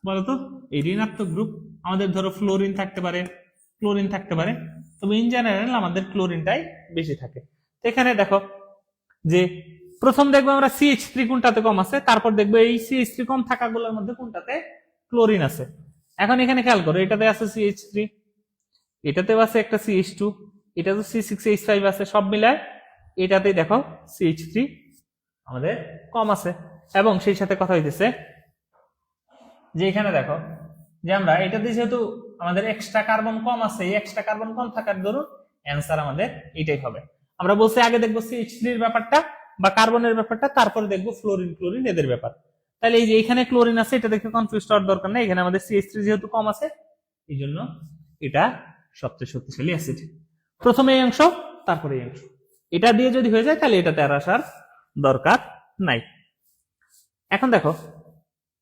বলতো এই ঋণাত্মক গ্রুপ আমাদের ধরো ফ্লোরিন থাকতে পারে, ক্লোরিন থাকতে পারে, তবে ইন জেনারেল আমাদের ক্লোরিনটাই বেশি থাকে। এখানে দেখো যে প্রথম দেখবো আমরা CH3 কোনটাতে কম আছে, তারপর দেখবো এই CH3 কম থাকাগুলোর মধ্যে কোনটাতে ক্লোরিন আছে। এখন এখানে খেয়াল করো, এটাতে আছে CH3, এটাতেও আছে একটা CH2, এটাতে C6H5 আছে, সব মিলায় এটাতেই দেখো CH3 আমাদের কম আছে। এবং সেই সাথে কথা হইতেছে যে এখানে দেখো যে আমরা এটাতে যেহেতু আমাদের এক্সট্রা কার্বন কম আছে, এই এক্সট্রা কার্বন কম থাকার দরুন অ্যান্সার আমাদের এটাই হবে। আমরা বলছি আগে দেখবো CH3 এর ব্যাপারটা বা কার্বনের ব্যাপারটা, তারপরে দেখবো ফ্লোরিন ক্লোরিন এদের ব্যাপার। তাহলে এই যে এখানে ক্লোরিন আছে, এটা দেখে কনফিউজ হওয়ার দরকার নেই, এখানে আমাদের CH3 যেহেতু কম আছে এই জন্য এটা সবচেয়ে শক্তিশালী অ্যাসিড। প্রথমে এই অংশ, তারপরে এই অংশ, এটা দিয়ে যদি হয়ে যায় তাহলে এটাতে আর আসার দরকার নাই। এখন দেখো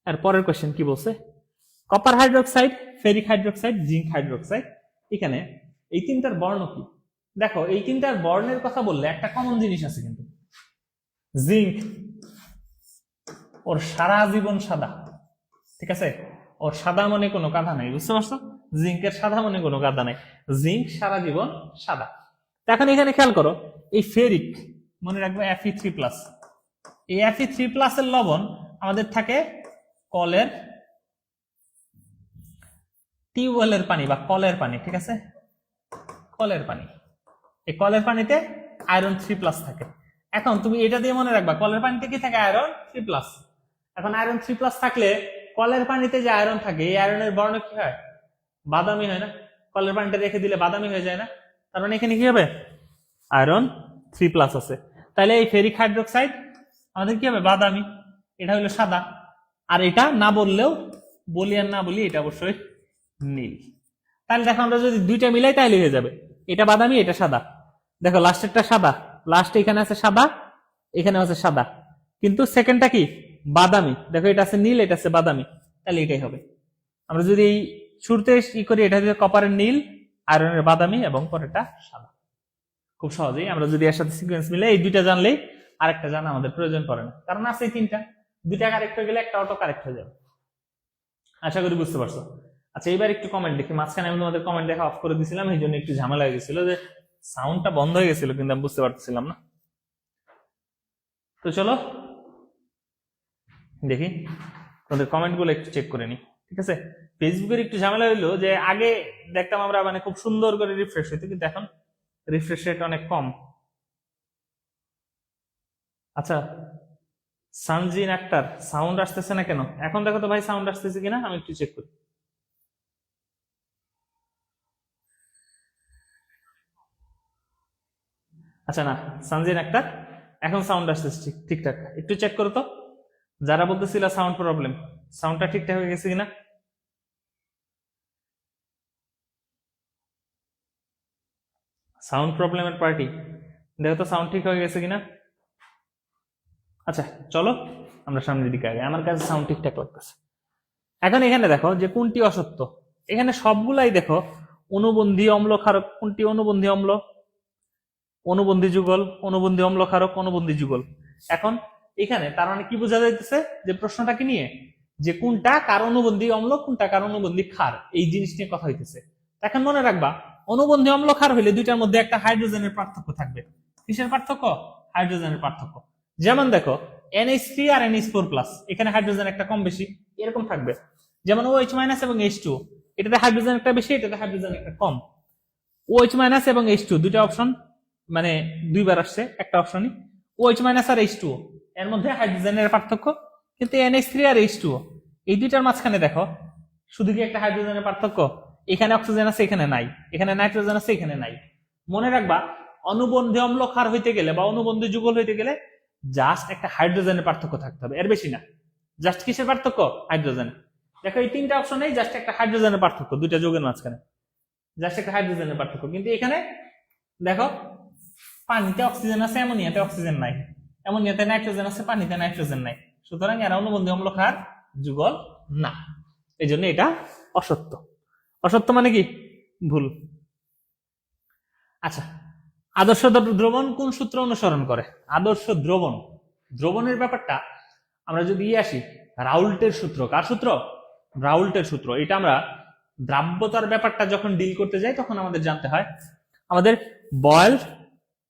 আর পরের কোশ্চেন কি বলছে, copper hydroxide, ferric hydroxide, zinc hydroxide, এখানে এই তিনটার বর্ণ কি? দেখো এই তিনটার বর্ণের কথা বললে একটা কমন জিনিস আছে কিন্তু, জিঙ্ক ওর সারা জীবন সাদা, ঠিক আছে, ওর সাদা মনে কোনো কাদা নাই, বুঝতে পারছো? জিঙ্কের সাদা মনে কোনো কাদা নাই, জিঙ্ক সারা জীবন সাদা। এখন এখানে খেয়াল করো, এই ফেরিক মনে রাখবে Fe3+, এই Fe3+ এর লবণ আমাদের থাকে কলের টিউবওয়েলের পানি বা কলের পানি, ঠিক আছে, কলের পানি, এই কলের পানিতে আয়রন 3+ থাকে। এখন তুমি এটা দিয়ে মনে রাখবা কলের পানিতে কি থাকে? আয়রন 3+। এখন আয়রন 3+ থাকলে কলের পানিতে যে আয়রন থাকে এই আয়রনের বর্ণ কি হয়? বাদামি হয় না? কলের পানিটা রেখে দিলে বাদামি হয়ে যায় না? তার মানে এখানে কি হবে? আয়রন 3+ আছে। তাহলে এই ফেরিক হাইড্রোক্সাইড আমাদের কি হবে? বাদামি, এটা হলো সাদা। আর এটা না বললেও, বলি আর না বলি, এটা অবশ্যই নীল। তাহলে দেখো আমরা যদি দুইটা মিলাই তাহলে হয়ে যাবে, এটা বাদামি এটা সাদা। দেখো লাস্টেরটা সাদা, লাস্টে এখানে আছে সাদা, এখানে আছে সাদা, কিন্তু সেকেন্ডটা কি? বাদামি। দেখো এটা আছে নীল, এটা আছে বাদামি, তাহলে এটাই হবে। আমরা যদি এই শুরুতে ই করি, এটা হচ্ছে কপারের নীল, আয়রনের বাদামি এবং পরেরটা সাদা। খুব সহজেই আমরা যদি এর সাথে সিকোয়েন্স মিলে এই দুইটা জানলেই আরেকটা জানা আমাদের প্রয়োজন পড়ে না, কারণ আছে এই তিনটা, দুইটা কারেক্ট হয়ে গেলে একটা অটো কারেক্ট হয়ে যাবে। আশা করি বুঝতে পারছো। আচ্ছা এবার একটু কমেন্ট দেখি, মাঝখানে আমি তোমাদের কমেন্ট দেখা অফ করে দিয়েছিলাম, এই জন্য একটু ঝামেলা হয়ে গেছিল, যে সাউন্ডটা বন্ধ হয়ে গেছিল কিন্তু আমি বুঝতে পারতেছিলাম না। তো চলো দেখি তোমাদের কমেন্ট গুলো একটু চেক করে নি, ঠিক আছে। ফেসবুকের একটু ঝামেলা হইলো যে আগে দেখতাম আমরা মানে খুব সুন্দর করে রিফ্রেশ হইতো, কিন্তু এখন রিফ্রেশ রেট অনেক কম। আচ্ছা সানজিন আক্তার, সাউন্ড আসতেছে না কেন? এখন দেখো তো ভাই সাউন্ড আসতেছে কিনা, আমি একটু চেক করি। আচ্ছা না, সানজিন আক্তার এখন সাউন্ড আসতেছে ঠিকঠাক, একটু চেক করো তো। যারা বলতেছিল সাউন্ড প্রবলেম, সাউন্ডটা ঠিকঠাক হয়ে গেছে কিনা? সাউন্ড প্রবলেমের পার্টি, দেখো তো সাউন্ড ঠিক হয়ে গেছে কিনা। আচ্ছা চলো আমরা সামনের দিকে আগে, আমার কাছে সাউন্ড ঠিকঠাক লাগতেছে। এখন এখানে দেখো যে কোনটি অসত্য, এখানে সবগুলাই দেখো অনুবন্ধী অম্ল ক্ষারক, কোনটি অনুবন্ধী অম্ল, অনুবন্ধী যুগল, অনুবন্ধী অম্ল ক্ষারক, অনুবন্ধী যুগল। এখন এখানে তার মানে কি বোঝা যাইতেছে, যে প্রশ্নটা কি নিয়ে, যে কোনটা কার অনুবন্ধী অম্ল, কোনটা কার অনুবন্ধী ক্ষার, এই জিনিস নিয়ে কথা হইতেছে। এখন মনে রাখবা অনুবন্ধী অম্ল ক্ষার হইলে দুইটার মধ্যে একটা হাইড্রোজেনের পার্থক্য থাকবে। কিসের পার্থক্য? হাইড্রোজেনের পার্থক্য। যেমন দেখো NH3 আর NH4+, এখানে হাইড্রোজেন একটা কম বেশি এরকম থাকবে। যেমন OH- এবং H2, এটাতে হাইড্রোজেন একটা বেশি, এটাতে হাইড্রোজেন একটা কম। OH- এবং H2 দুইটা অপশন, মানে দুইবার আসছে একটা অপশনই। OH- আর H2 এর মধ্যে হাইড্রোজেনের পার্থক্য, কিন্তু NH3 আর H2 এই দুইটার মাঝখানে দেখো শুধু কি একটা হাইড্রোজেনের পার্থক্য, এখানে অক্সিজেন আছে এখানে নাই, এখানে নাইট্রোজেন আছে এখানে নাই। মনে রাখবা অনুবন্ধী অম্ল ক্ষার হইতে গেলে বা অনুবন্ধী যুগল হইতে গেলে জাস্ট একটা হাইড্রোজেনের পার্থক্য থাকতে হবে, এর বেশি না। জাস্ট কিসের পার্থক্য? হাইড্রোজেন। দেখো এই তিনটা অপশনেই জাস্ট একটা হাইড্রোজেনের পার্থক্য, দুইটা যৌগের মাঝখানে জাস্ট একটা হাইড্রোজেনের পার্থক্য। কিন্তু এখানে দেখো পানিতে অক্সিজেন আছে, অ্যামোনিয়াতে অক্সিজেন নাই, অ্যামোনিয়াতে নাইট্রোজেন আছে, পানিতে নাইট্রোজেন নাই, সুতরাং এরা অনুবন্ধী অম্ল ক্ষার যুগল না, এই জন্য এটা অসত্য। অসত্য মানে কি? ভুল। আচ্ছা আদর্শ দ্রবণ কোন সূত্র অনুসরণ করে? আদর্শ দ্রবণ, দ্রবণের ব্যাপারটা আমরা যদি আসি রাউল্টের সূত্র, কার সূত্র? রাউল্টের সূত্র। এটা আমরা দ্রাব্যতার ব্যাপারটা যখন ডিল করতে যাই তখন আমাদের জানতে হয়। আমাদের বয়েল,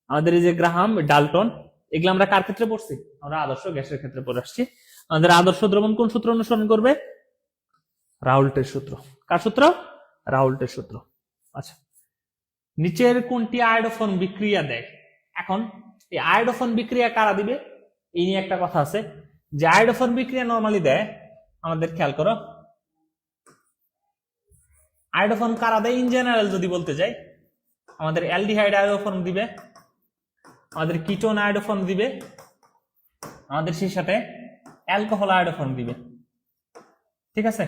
আমাদের এই যে গ্রাহাম, ডাল্টন, এগুলো আমরা কার ক্ষেত্রে পড়ছি? আমরা আদর্শ গ্যাসের ক্ষেত্রে পড়ে আসছি। আমাদের আদর্শ দ্রবণ কোন সূত্র অনুসরণ করবে? রাউল্টের সূত্র। কার সূত্র? রাউল্টের সূত্র। আচ্ছা, নিচের কোনটি আয়োডোফোন বিক্রিয়া দেয়? এখন এই আয়োডোফোন বিক্রিয়া কারা দিবে এই নিয়ে একটা কথা আছে, যে আয়োডোফোন বিক্রিয়া নরমালি দেয়, আমাদের খেয়াল করো, আয়োডোফোন কারা দেয় ইন জেনারেল যদি বলতে যাই, আমাদের অ্যালডিহাইড আয়োডোফোন দিবে, আমাদের কিটোন আয়োডোফোন দিবে, আমাদের সেই সাথে অ্যালকোহল আয়োডোফোন দিবে। ঠিক আছে,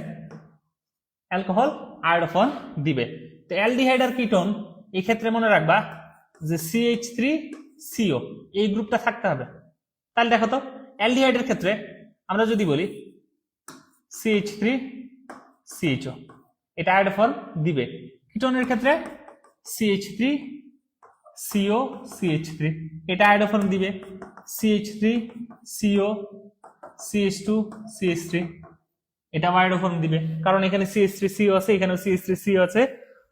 অ্যালকোহল আয়োডোফোন দিবে। তো অ্যালডিহাইড আর কিটোন এই ক্ষেত্রে মনে রাখবা যে CH3CO এই গ্রুপটা থাকতে হবে। তাহলে দেখো তো, অ্যালডিহাইডের ক্ষেত্রে আমরা যদি বলি CH3CHO, এটা আয়োডোফোন দিবে। কিটোনের ক্ষেত্রে CH3COCH3, এটা আয়োডোফোন দিবে। CH3COCH2CH3, এটা আয়োডোফোন দিবে, কারণ এখানে CH3CO আছে, এখানেও CH3CO আছে।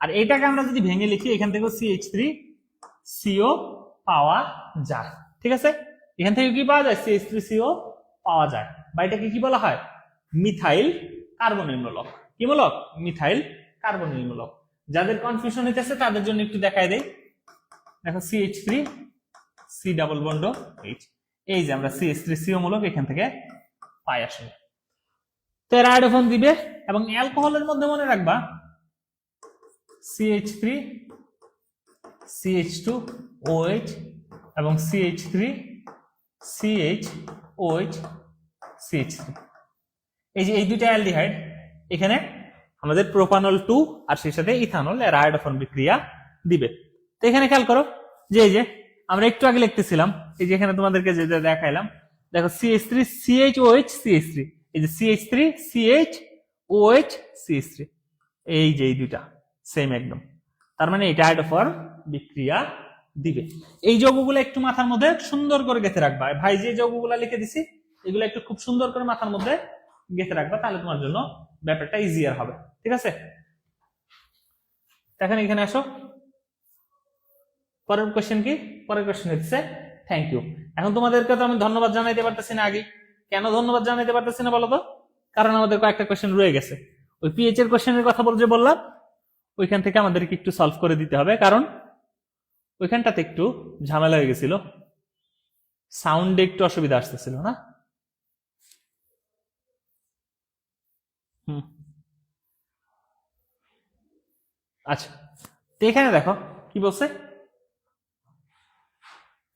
আর এটাকে আমরা যদি ভেঙে লিখি, এখান থেকেও CH3CO পাওয়া যায়। ঠিক আছে, এখান থেকে কি পাওয়া যায়? CH3CO পাওয়া যায়। বা এটাকে কি বলা হয়? মিথাইল কার্বনিল মূলক। কি মূলক? মিথাইল কার্বনিল মূলক। যাদের কনফিউশন হইতেছে তাদের জন্য একটু দেখায় দেই। দেখো CH3 C double bond H, এই যে আমরা CH3CO মূলক এখান থেকে পাই আসলে। তো এর আয়োডোফোন দিবে। এবং অ্যালকোহলের মধ্যে মনে রাখবা CH3 CH2OH এবং CH3 CHOH CH3, এই যে এই দুইটা অ্যালডিহাইড, এখানে আমাদের প্রোপানল 2 আর সেই সাথে ইথানল এর আয়োডোফোন বিক্রিয়া দিবে। তো এখানে খেয়াল করো যে এই যে আমরা একটু আগে লিখতেছিলাম, এই যে এখানে তোমাদেরকে যেটা দেখাইলাম, দেখো CH3 CHOH CH3, এই যে CH3 CHOH CH3, এই যে এই দুইটা সেম একদম। তার মানে এটা আয়োডোফোন বিক্রিয়া দিবে। এই যৌগগুলো একটু মাথার মধ্যে সুন্দর করে গেঁথে রাখবা। ভাই যে যৌগগুলো লিখে দিছি এগুলো একটু খুব সুন্দর করে মাথার মধ্যে গেঁথে রাখবা, তাহলে তোমার জন্য ব্যাপারটা ইজিয়ার হবে। ঠিক আছে, এখন এখানে আসো, পরের কোশ্চেন কি? পরের কোশ্চেন হচ্ছে থ্যাংক ইউ। এখন তোমাদেরকে তো আমি ধন্যবাদ জানাইতে পারতেছি না আগে। কেন ধন্যবাদ জানাইতে পারতেছি না বলো তো? কারণ আমাদের কয়েকটা কোশ্চেন রয়ে গেছে। ওই পিএইচ এর কোশ্চেনের কথা বললাম, ওইখান থেকে আমাদেরকে একটু সলভ করে দিতে হবে, কারণ ওইখানটাতে একটু ঝামেলা হয়ে গেছিল, সাউন্ডে একটু অসুবিধা আসতেছিল না। আচ্ছা, তো এখানে দেখো কি বলছে,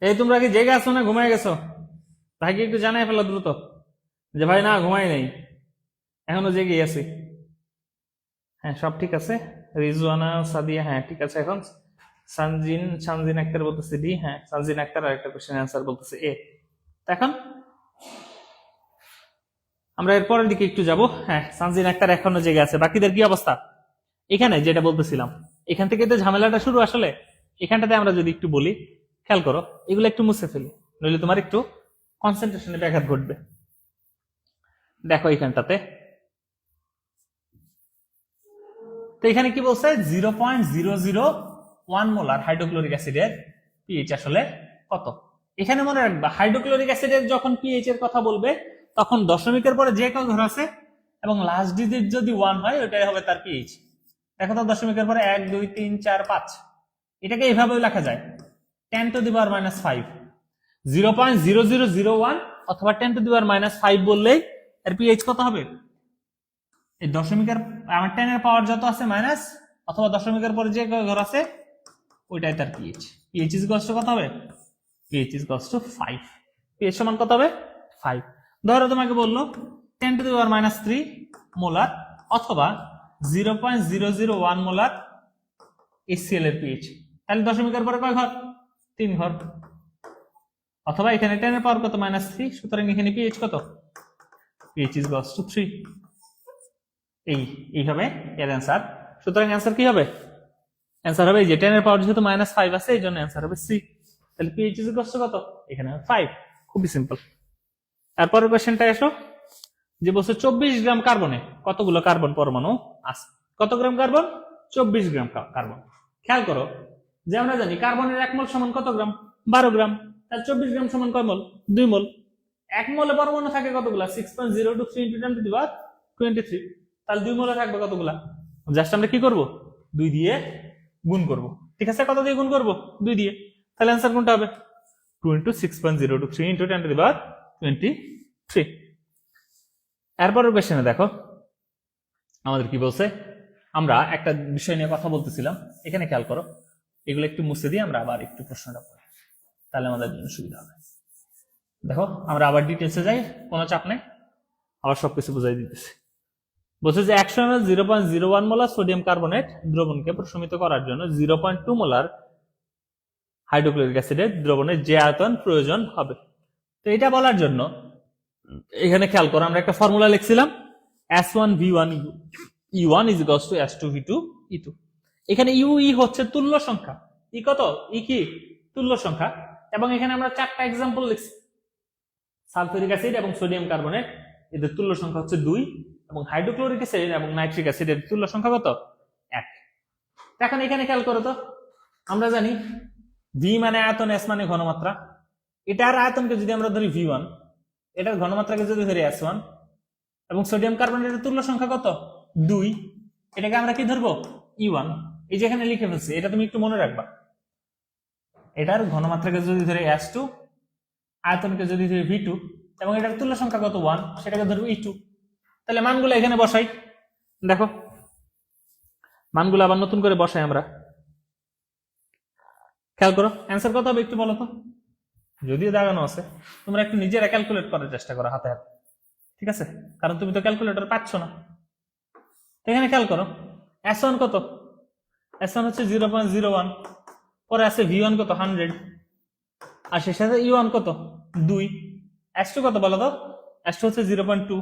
এই তোমরা কি জেগে আসো না ঘুমায় গেছো? ভাইকে একটু জানাই ফেলো দ্রুত যে ভাই না ঘুমাই নেই, এখনো জেগে আছি। হ্যাঁ সব ঠিক আছে, রিজওয়ানা সাদিয়া হ্যাঁ ঠিক আছে। এখন সানজিন আক্তার বলতেছে ডি, হ্যাঁ সানজিন আক্তার আরেকটা কোশ্চেন অ্যান্সার বলতেছে এ। এখন আমরা এর পরের দিকে একটু যাব। হ্যাঁ সানজিন আক্তার এখনো জেগে আছে, বাকিদের কি অবস্থা? এখানে যেটা বলতেছিলাম, এখান থেকে তো ঝামেলাটা শুরু আসলে। এখানটাতে আমরা যদি একটু বলি, খেয়াল করো, এগুলো একটু মুছে ফেলি, নইলে তোমার একটু কনসেন্ট্রেশনে ব্যাঘাত ঘটবে। দেখো এখানটাতে, তো এখানে কি বলছে, 0.001 মোলার হাইড্রোক্লোরিক অ্যাসিডের পিএইচ আসলে কত? এখানে মনে রাখবা, হাইড্রোক্লোরিক অ্যাসিডের যখন পিএইচ এর কথা বলবে তখন দশমিকের পরে যে কেউ ঘর আছে এবং লাস্ট ডিজিট যদি 1 হয় ওইটাই হবে তার পিএইচ। দেখো তো দশমিকের পরে 1 2 3 4 5, এটাকে এইভাবেও লেখা যায় 10 to the power -5, 0.0001 অথবা 10 to the power -5 বললেই এর পিএইচ কত হবে? এই দশমিকের আমার 10 এর পাওয়ার যত আছে মাইনাস অথবা দশমিকের পরে যে ঘর আছে ওইটাই তার pH. PH is equals to কত হবে? PH is equals to 5। PH সমান কত হবে? 5। ধরো তোমাকে বললো 10 to the power -3 মোলার অথবা 0.001 মোলার HCl এর পিএইচ, তাহলে দশমিকের পরে কয় ঘর? 3 ঘর। অথবা এখানে 10 এর পাওয়ার কত? -3, সুতরাং এখানে পিএইচ কত? PH is equals to 3। এই হবে এর অ্যান্সার। সুতরাং অ্যান্সার কি হবে? অ্যান্সার হবে যে 10 এর পাওয়ার যেহেতু -5 আছে এই জন্য অ্যান্সার হবে সি। তাহলে পিএইচ ইজ ইকুয়ালস টু কত? এখানে 5। খুবই সিম্পল। তারপরের কোশ্চেনটা এসো, যে বলছে 24 গ্রাম কার্বনে কতগুলো কার্বন পরমাণু আছে? কত গ্রাম কার্বন? 24 গ্রাম কার্বন। খেয়াল করো যে আমরা জানি কার্বনের 1 মোল সমান কত গ্রাম? 12 গ্রাম। তাহলে 24 গ্রাম সমান কয় মোল? 2 মোল। 1 মোলে পরমাণু থাকে কতগুলা? 6.023 × 10⁻23। তাহলে 2 মোলে থাকবে কতগুলা? জাস্ট আমরা কি করব 2 দিয়ে গুণ করব। ঠিক আছে, কত দিয়ে গুণ করব 2 দিয়ে। তাহলে অ্যান্সার কোনটা হবে 2 × 6.023 × 10⁻23। এরপরের কোশ্চেনে দেখো আমাদের কি বলছে, আমরা একটা বিষয় নিয়ে কথা বলতেছিলাম, এখানে খেয়াল করো, এগুলো একটু মুছে দিয়ে আমরা আবার একটু প্রশ্নটা পড়ি, তাহলে আমাদের জন্য সুবিধা হবে। দেখো আমরা আবার ডিটেলসে যাই, কোনো চাপ নেই, আবার সবকিছু বুঝাই দিতেছি। বলছে যে 100 ml 0.01 মোলার সোডিয়াম কার্বনেট দ্রবণকে প্রশমিত করার জন্য 0.2 মোলার হাইড্রোক্লোরিক অ্যাসিডের দ্রবণের যে আয়তন প্রয়োজন হবে। তো এটা বলার জন্য এখানে খেয়াল করো, আমরা একটা formula লিখছিলাম S1V1 E1 = S2V2 E2। এখানে ই হচ্ছে তুল্য সংখ্যা, ই কত, ই কি তুল্য সংখ্যা, এবং এখানে আমরা 4টা এক্সাম্পল লিখছি। সালফিউরিক অ্যাসিড এবং সোডিয়াম কার্বনেট এদের তুল্য সংখ্যা হচ্ছে 2, এবং হাইড্রোক্লোরিক অ্যাসিড এবং নাইট্রিক অ্যাসিডের তুল্য সংখ্যা কত 1। এখন এখানে খেয়াল করো তো, আমরা জানি ভি মানে আয়তন, এস মানে ঘনমাত্রা। এটার আয়তনকে যদি আমরা ধরি V1, এটার ঘনমাত্রাকে যদি ধরি S1, এবং সোডিয়াম কার্বনেটের তুল্য সংখ্যা কত 2, এটাকে আমরা কি ধরবো E1। এই যে এখানে লিখে ফেলছি, এটা তুমি একটু মনে রাখবা। এটার ঘনমাত্রাকে যদি ধরি S2, আয়তনকে যদি ধরি V2, এবং এটার তুল্য সংখ্যা কত 1, সেটাকে ধরবো E2। তাহলে মানগুলো এখানে বসাই, দেখো মানগুলো আবার নতুন করে বসাই আমরা। খেয়াল করো অ্যান্সার কত হবে একটু বলো তো, যদিও দাগানো আছে, তোমরা একটু নিজেরা ক্যালকুলেট করার চেষ্টা করো হাতে হাতে, ঠিক আছে, কারণ তুমি তো ক্যালকুলেটর পাচ্ছ না। এখানে খেয়াল করো S1 কত, S1 হচ্ছে 0.01, পরে আছে V1 কত 100, আর সে সাথে E1 কত 2, S2 কত বলো তো, S2 হচ্ছে 0.2,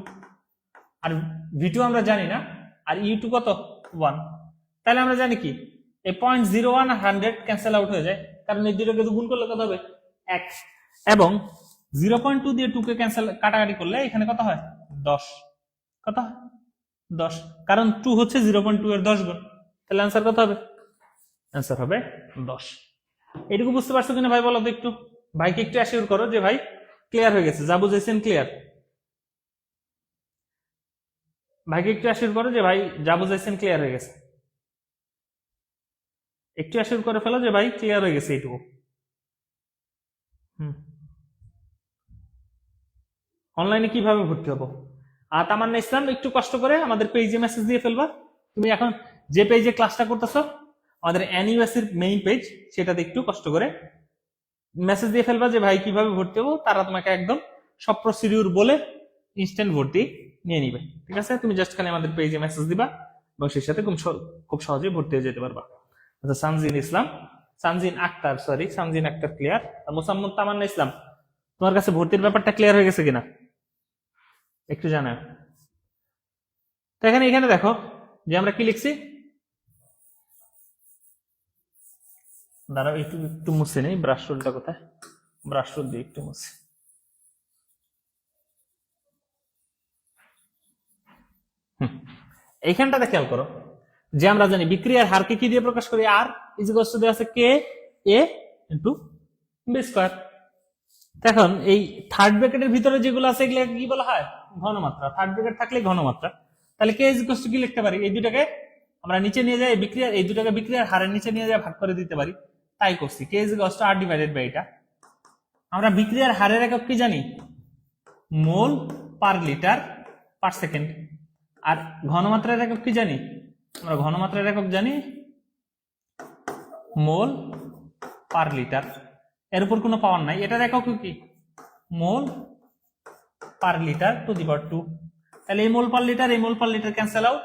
আর V2 আমরা জানি না, আর E2 কত 1। তাহলে আমরা জানি কি এই 0.01 আর 100 ক্যান্সেল আউট হয়ে যায়, কারণ এই দুটোকে গুণ করলে কত হবে 1, এবং 0.2 দিয়ে 2 কে ক্যান্সেল কাটাকাটি করলে এখানে কত হয় 10, কত হয় 10, কারণ 2 হচ্ছে 0.2 এর 10 গুণ। তাহলে অ্যান্সার কত হবে, অ্যান্সার হবে 10। এটুকু বুঝতে পারছো কিনা ভাই বলো তো একটু, ভাইকে একটু অ্যাসিওর করো যে ভাই ক্লিয়ার হয়ে গেছে, যা বুঝাইছেন ক্লিয়ার। ভাইকে একটু অ্যাসিওর করো যে ভাই যা বুঝাইছেন ক্লিয়ার হয়ে গেছে, একটু অ্যাসিওর করে ফেলো যে ভাই ক্লিয়ার হয়ে গেছে এইটুকু। অনলাইনে কিভাবে ভর্তি হবো? আর তামান্না ইসলাম একটু কষ্ট করে আমাদের পেজে মেসেজ দিয়ে ফেলবা। তুমি এখন যে পেজে ক্লাসটা করতেছো, আমাদের এনইউএসির মেইন পেজ, সেটাতে একটু কষ্ট করে মেসেজ দিয়ে ফেলবা যে ভাই কিভাবে ভর্তি হবো। তারা তোমাকে একদম সব প্রসিডিউর বলে ইনস্ট্যান্ট ভর্তি নিয়ে নিবে, ঠিক আছে। তুমি জাস্ট খালি আমাদের পেজে মেসেজ দিবা এবং সেই সাথে খুব সহজেই ভর্তি হয়ে যেতে পারবা। আচ্ছা, সানজিন আক্তার ক্লিয়ার। আর মোসাম্মদ তামান্না ইসলাম, তোমার কাছে ভর্তির ব্যাপারটা ক্লিয়ার হয়ে গেছে কিনা একটু জানাও। তো এখানে দেখো যে আমরা কি লিখছি, দাঁড়াও একটু মুছে নেই, ব্রাশ রোলটা কোথায়, ব্রাশ রোল দিয়ে একটু মুছে। এইখানটাতে খেয়াল করো যে আমরা জানি বিক্রিয়ার হারকে কি দিয়ে প্রকাশ করি, আর ইজিকলস টু দেওয়া আছে কে এ ইনটু বি স্কয়ার। এখন এই থার্ড ব্র্যাকেটের ভিতরে যেগুলো আছে এগুলো কি বলা হয় ঘনমাত্রা, থার্ড ব্র্যাকেট থাকলে ঘনমাত্রা। তাহলে কে ইজিকলস টু কি লিখতে পারি, এই দুটাকে আমরা নিচে নিয়ে যাই, বিক্রিয়ার এই দুটাকে বিক্রিয়ার হারের নিচে নিয়ে যাই ভাগ করে দিতে পারি, তাই করছি। K equals to R divided by এটা। আমরা বিক্রিয়ার হারের একক কি জানি, মোল পার লিটার পার সেকেন্ড। আর ঘনমাত্রার একক কি জানি, আমরা ঘনমাত্রার একক জানি মোল পার লিটার, এর উপর কোনো পাওয়ার নাই। এটার একক কি, মোল per litre two the power 2। তাহলে এই মোল পার লিটার ক্যান্সেল আউট,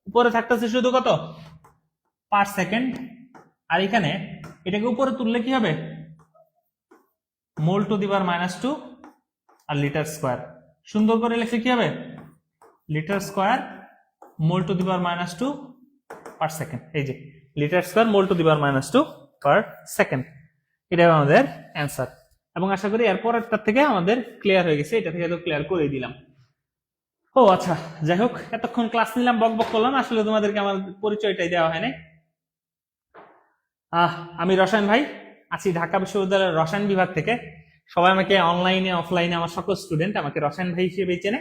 উপরে থাকতেছে শুধু কত পার সেকেন্ড। আর এখানে এটাকে উপরে তুললে কি হবে, মোল টু দি পাওয়ার -2 আর লিটার স্কয়ার। সুন্দর করে লিখলে কি হবে, litre square mole to the power -2 per second. এই যে litre square mole to the power -2 per second, এটা আমাদের অ্যান্সার। এবং আশা করি এরপরটার থেকে আমাদের ক্লিয়ার হয়ে গেছে, এটা থেকে তো ক্লিয়ার করে দিলাম। ও আচ্ছা, যাই হোক, এতক্ষণ ক্লাস নিলাম, বক বক করলাম, আসলে তোমাদেরকে আমার পরিচয়টাই দেওয়া হয় নাই। আমি রসায়ন ভাই, আছি ঢাকা বিশ্ববিদ্যালয়ের রসায়ন বিভাগ থেকে। সবাই আমাকে অনলাইনে অফলাইনে আমার সকল স্টুডেন্ট আমাকে রসায়ন ভাই হিসেবে চেনে।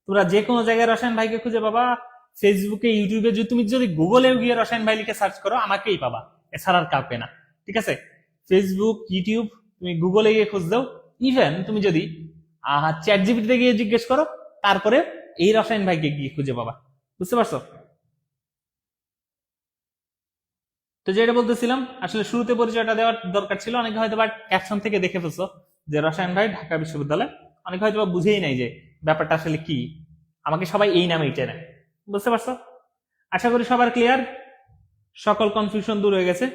তোমরা যে কোনো জায়গায় রসায়ন ভাইকে খুঁজে পাবা, ফেসবুকে, ইউটিউবে তুমি যদি গুগলেও গিয়ে রসায়ন ভাই লিখে সার্চ করো আমাকেই পাবা, এছাড়া আর কাউকে না। ঠিক আছে, ফেসবুক, ইউটিউব, তুমি গুগলে গিয়ে খুঁজ দাও, ইভেন তুমি যদি চ্যাট জিপিটিতে গিয়ে জিজ্ঞেস করো, তারপরে এই রসায়ন ভাইকে গিয়ে খুঁজে পাবা। বুঝতে পারছো? তো যেটা বলতেছিলাম, আসলে শুরুতে পরিচয়টা দেওয়ার দরকার ছিল। অনেকে হয়তো বা ক্যাপশন থেকে দেখে ফেলছো যে রসায়ন ভাই ঢাকা বিশ্ববিদ্যালয়, অনেকে হয়তো বা বুঝেই নাই যে ব্যাপারটা আসলে কি। আমাকে সবাই এই নামেই চেনে। বুঝতে পারছো? আশা করি সবার ক্লিয়ার, সকল কনফিউশন দূর হয়ে গেছে।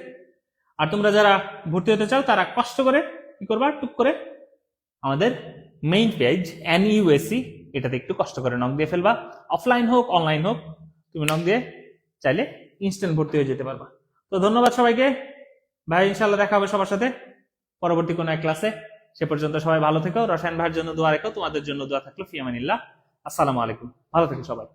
আর তোমরা যারা ভর্তি হতে চাও তারা কষ্ট করে কি করবা, টুক করে আমাদের মেইন পেজ NUSC, এটাতে একটু কষ্ট করে নক দিয়ে ফেলবা। অফলাইন হোক অনলাইন হোক, তুমি নক দিয়ে চাইলে ইনস্ট্যান্ট ভর্তি হয়ে যেতে পারবা। তো ধন্যবাদ সবাইকে ভাই, ইনশাল্লাহ দেখা হবে সবার সাথে পরবর্তী কোনো এক ক্লাসে। সে পর্যন্ত সবাই ভালো থেকো, রসায়ন ভাইয়ের জন্য দোয়া রেখো, তোমাদের জন্য দোয়া থাকলো। ফি আমানিল্লাহ, আসসালামু আলাইকুম, ভালো থেকো সবাই।